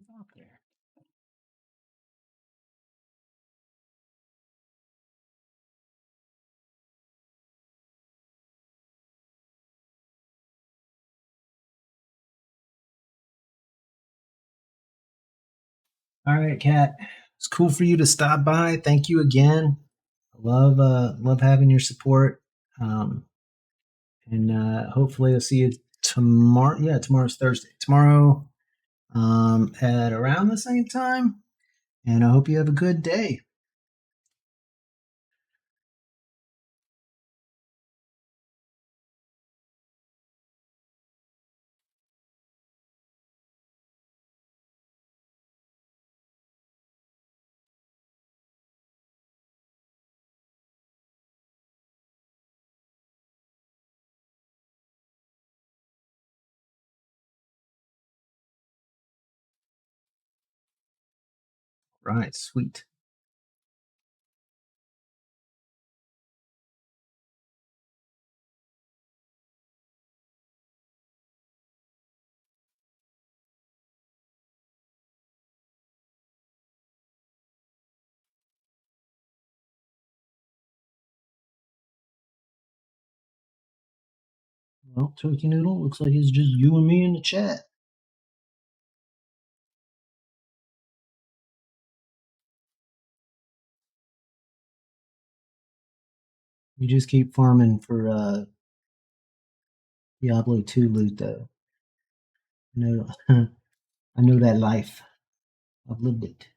It's out there. All right, Kat. It's cool for you to stop by. Thank you again. Love having your support. Um, and hopefully I'll see you tomorrow. Yeah, tomorrow's Thursday. Tomorrow at around the same time. And I hope you have a good day. Right, sweet. Well, Turkey Noodle, looks like it's just you and me in the chat. We just keep farming for Diablo 2 loot though. I know I know that life. I've lived it.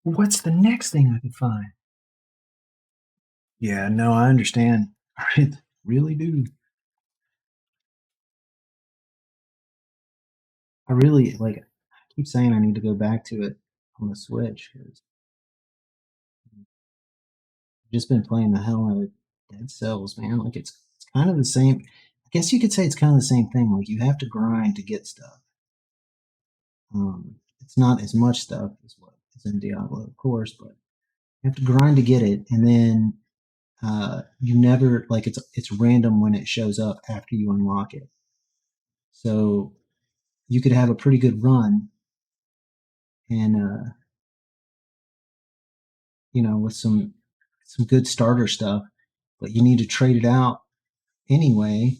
What's the next thing I can find? Yeah, no, I understand. I really do. I really like. I keep saying I need to go back to it on the Switch because I've just been playing the hell out of Dead Cells, man. Like it's kind of the same. I guess you could say it's kind of the same thing. Like you have to grind to get stuff. It's not as much stuff as what is in Diablo, of course, but you have to grind to get it, and then you never like it's random when it shows up after you unlock it. So you could have a pretty good run, and with some good starter stuff, but you need to trade it out anyway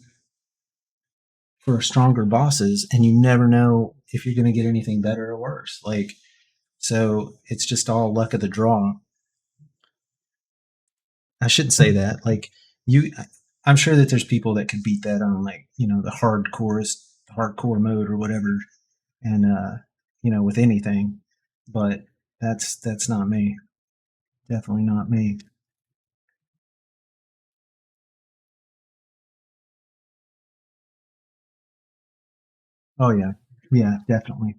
for stronger bosses, and you never know if you're going to get anything better or worse. Like so, it's just all luck of the draw. I shouldn't say that. Like you, I'm sure that there's people that could beat that on like the hardcore mode or whatever, and with anything. But That's not me. Definitely not me. Oh yeah, yeah, definitely.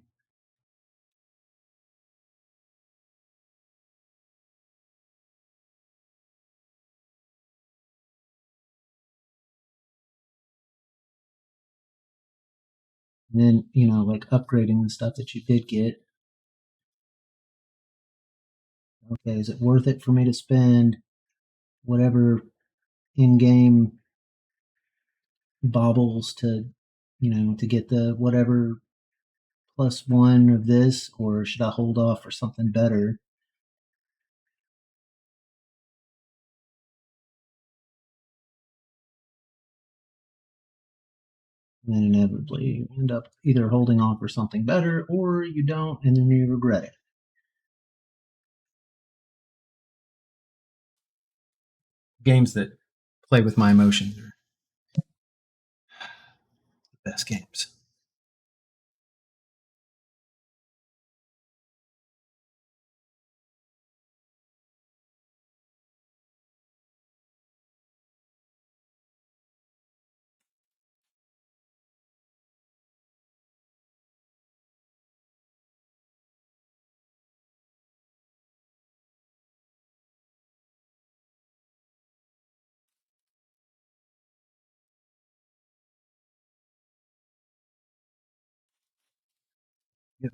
And then like upgrading the stuff that you did get. Okay, is it worth it for me to spend whatever in-game baubles to to get the whatever +1 of this, or should I hold off for something better? And then inevitably you end up either holding off for something better or you don't, and then you regret it. Games that play with my emotions are the best games. Yeah.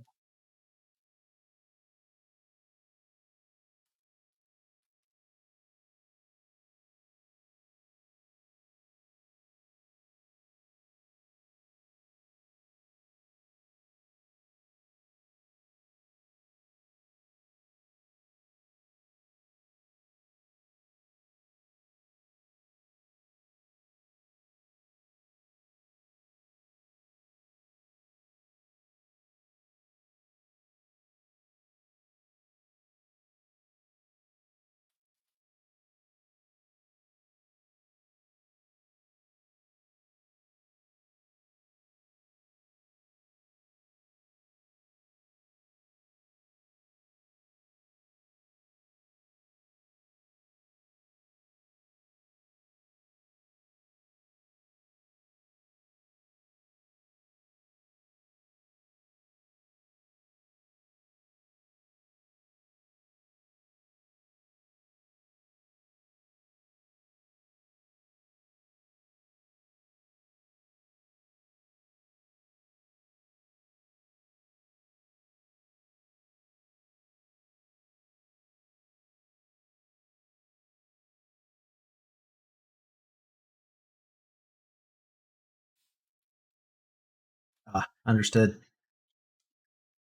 Understood.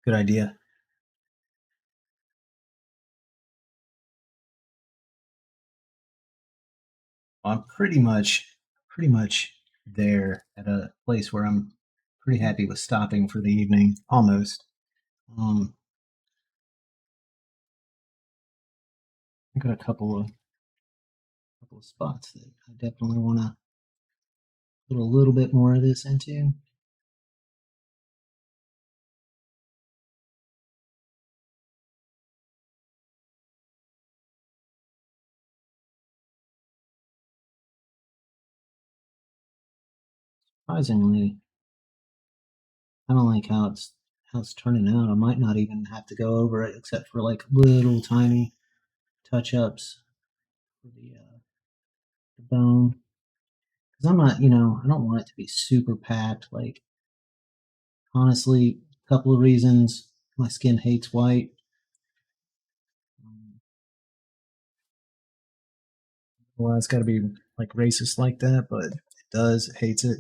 Good idea. I'm pretty much there at a place where I'm pretty happy with stopping for the evening, almost. I got a couple of spots that I definitely want to put a little bit more of this into. Surprisingly, I don't like how it's turning out. I might not even have to go over it except for like little tiny touch ups for the bone. Because I'm not, I don't want it to be super packed. Like honestly, a couple of reasons. My skin hates white. Um, well, it's got to be like racist like that, but it does. It hates it,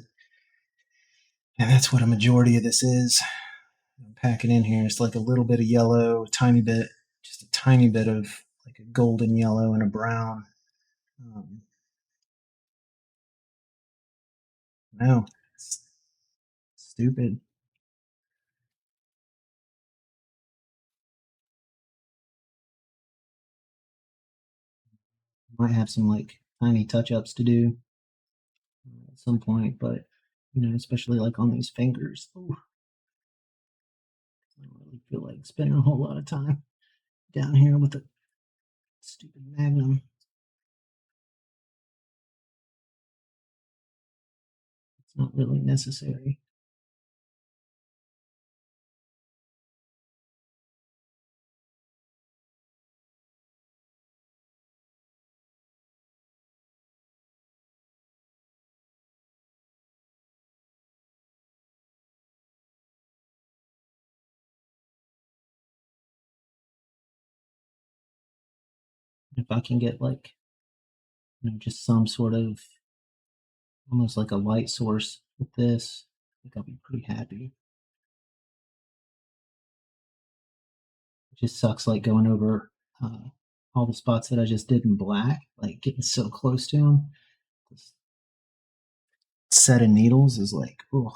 and that's what a majority of this is. I'm packing in here. It's like a little bit of yellow, a tiny bit, just a tiny bit of like a golden yellow and a brown. Um, no, it's stupid. Might have some like tiny touch ups to do at some point, but especially like on these fingers. Ooh, I don't really feel like spending a whole lot of time. down here with the stupid Magnum. It's not really necessary. If I can get like, just some sort of almost like a light source with this, I think I'll be pretty happy. It just sucks like going over all the spots that I just did in black, like getting so close to them. This set of needles is like, oh.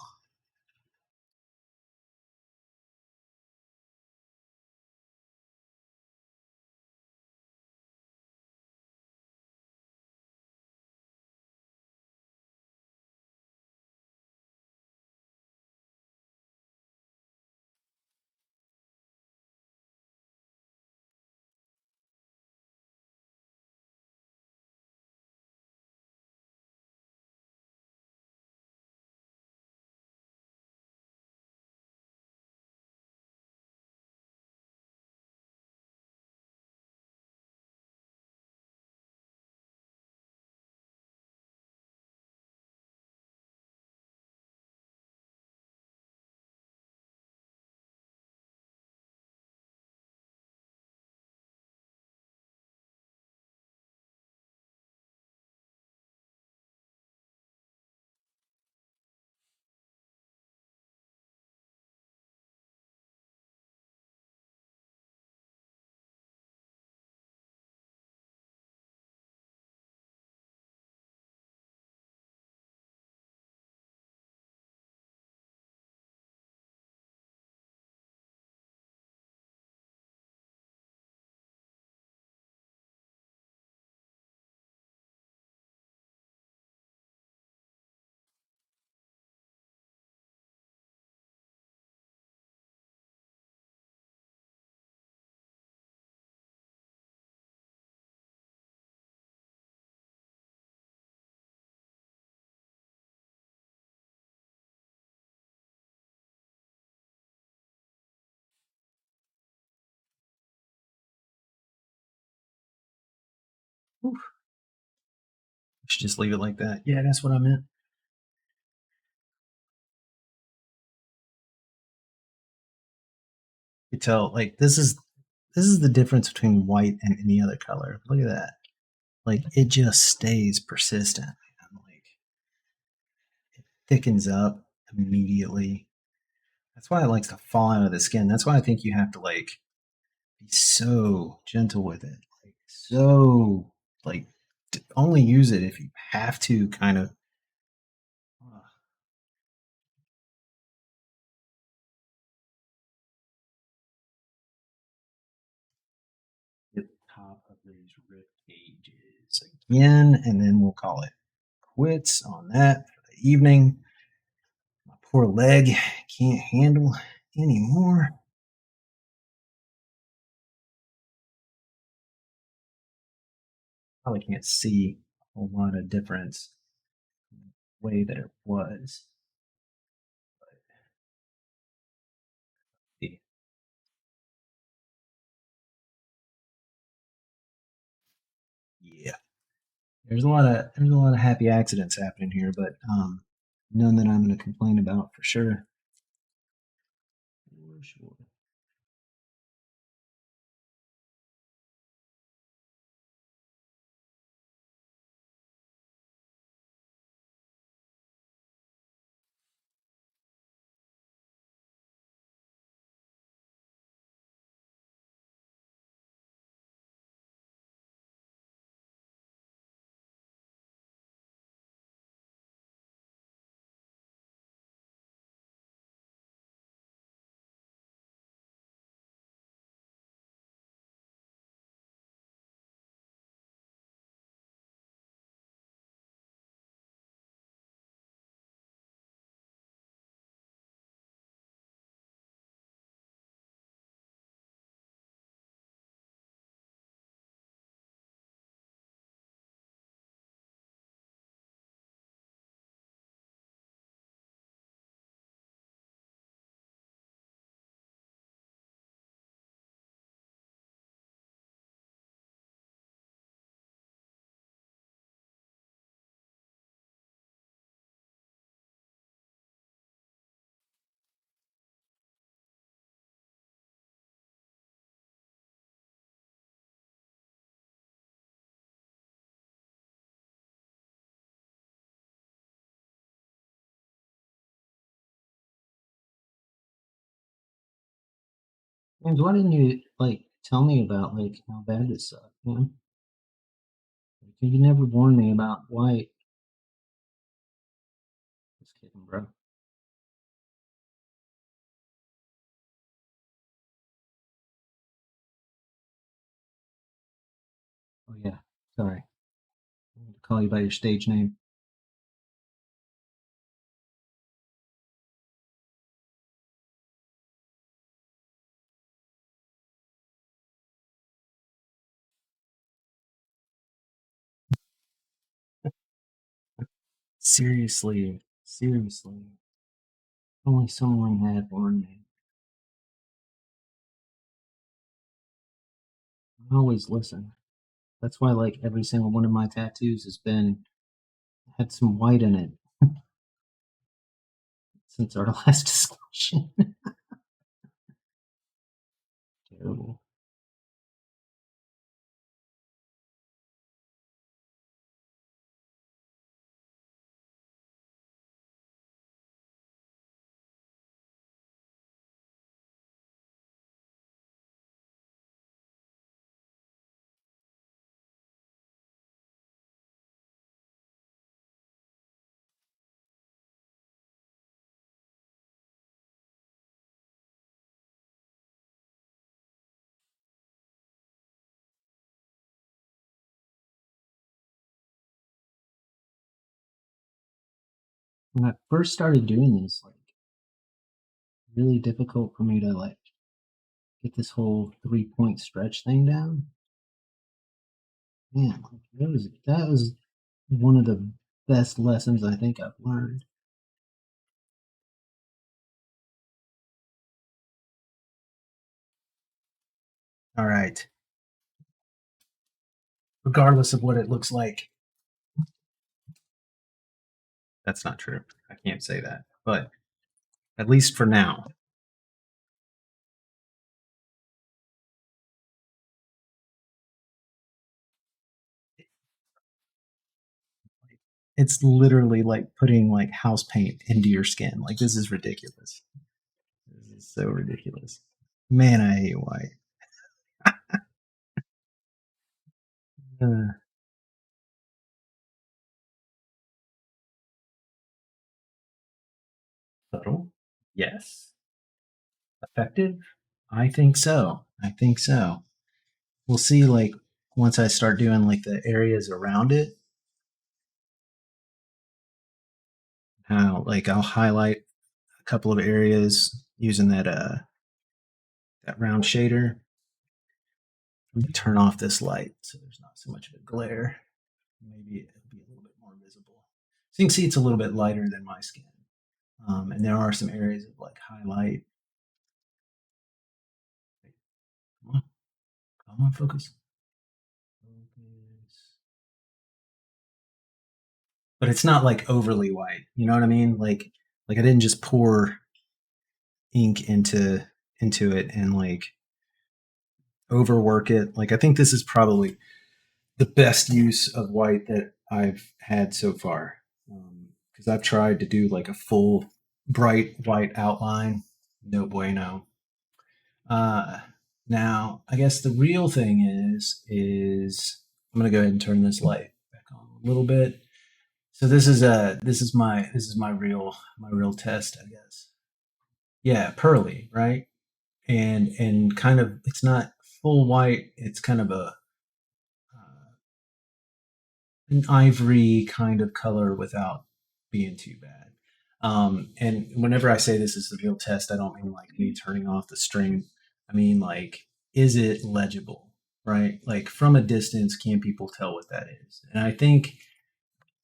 Oof. I should just leave it like that. Yeah, that's what I meant. You tell like this is the difference between white and any other color. Look at that. Like it just stays persistent. Like it thickens up immediately. That's why it likes to fall out of the skin. That's why I think you have to like be so gentle with it. Like so like only use it if you have to kind of hit the top of these rib cages again, and then we'll call it quits on that for the evening. My poor leg can't handle anymore. Probably can't see a whole lot of difference in the way that it was. Yeah, there's a lot of happy accidents happening here, but none that I'm going to complain about for sure. For sure. And why didn't you like tell me about like how bad this sucked? You know, like, you never warned me about why. Just kidding, bro. Oh yeah, sorry. I wanted to call you by your stage name. Seriously, seriously. Only someone had warned me. I always listen. That's why like every single one of my tattoos has been had some white in it since our last discussion. Terrible. When I first started doing this, like really difficult for me to like get this whole 3 point stretch thing down. Man, like, that was one of the best lessons I think I've learned. All right. Regardless of what it looks like. That's not true. I can't say that. But at least for now, it's literally like putting like house paint into your skin. Like this is ridiculous. This is so ridiculous. Man, I hate white. Uh, Subtle? Yes. Effective? I think so. I think so. We'll see like once I start doing like the areas around it, how like I'll highlight a couple of areas using that round shader. Let me turn off this light so there's not so much of a glare. Maybe it'll be a little bit more visible. So you can see it's a little bit lighter than my skin. And there are some areas of like highlight. Come on, come on, focus. Focus. But it's not like overly white. You know what I mean? Like I didn't just pour ink into it and like overwork it. Like I think this is probably the best use of white that I've had so far. Because I've tried to do like a full bright white outline. No bueno. Uh, Now, I guess the real thing is I'm gonna go ahead and turn this light back on a little bit. So this is my real test, I guess. Yeah, pearly, right? And kind of it's not full white. It's kind of a an ivory kind of color without being too bad. And whenever I say this is the real test, I don't mean like me turning off the string. I mean like, is it legible, right? Like from a distance, can people tell what that is? And I think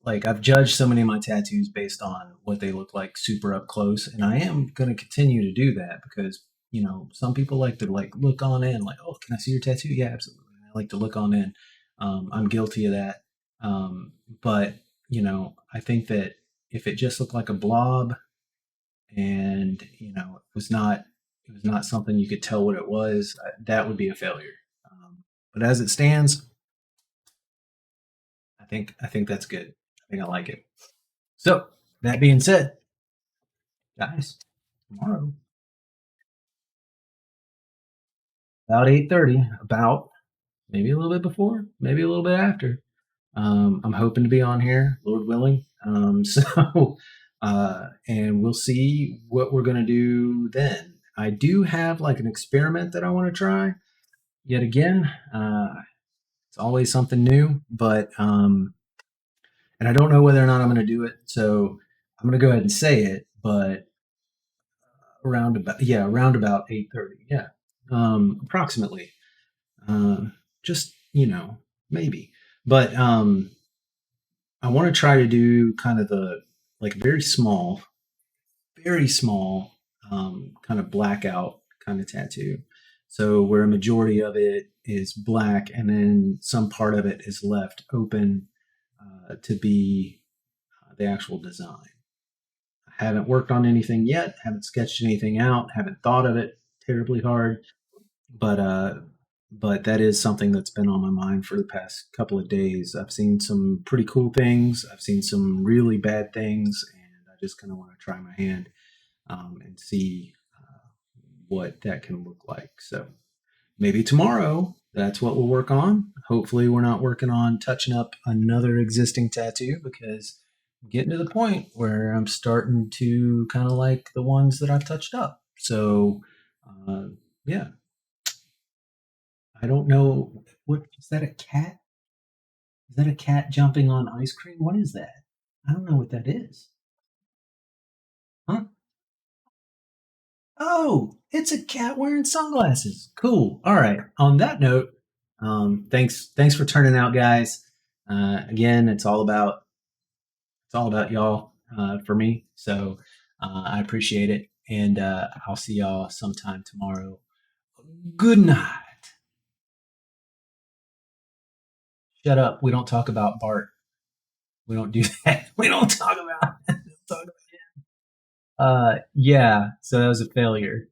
like I've judged so many of my tattoos based on what they look like super up close, and I am going to continue to do that because some people like to like look on in, like, oh, can I see your tattoo? Yeah, absolutely. I like to look on in. I'm guilty of that, but I think that if it just looked like a blob and it was not something you could tell what it was, that would be a failure. But as it stands, I think that's good. I think I like it. So that being said, guys, tomorrow about 8:30, about maybe a little bit before, maybe a little bit after. I'm hoping to be on here, Lord willing. And we'll see what we're going to do then. I do have like an experiment that I want to try yet again. It's always something new, but and I don't know whether or not I'm going to do it. So I'm going to go ahead and say it, but around about 8:30, yeah, approximately. Just maybe, but I want to try to do kind of the like very small, kind of blackout kind of tattoo. So where a majority of it is black, and then some part of it is left open to be the actual design. I haven't worked on anything yet, haven't sketched anything out, haven't thought of it terribly hard, but that is something that's been on my mind for the past couple of days. I've seen some pretty cool things. I've seen some really bad things, and I just kind of want to try my hand and see what that can look like. So maybe tomorrow that's what we'll work on. Hopefully, we're not working on touching up another existing tattoo because I'm getting to the point where I'm starting to kind of like the ones that I've touched up. So, uh, yeah, I don't know. What is that? A cat? Is that a cat jumping on ice cream? What is that? I don't know what that is. Huh? Oh, it's a cat wearing sunglasses. Cool. All right. On that note, thanks for turning out, guys. Again, it's all about y'all for me. So I appreciate it, and I'll see y'all sometime tomorrow. Good night. Shut up. We don't talk about Bart. We don't do that. We don't talk about. Yeah. So that was a failure.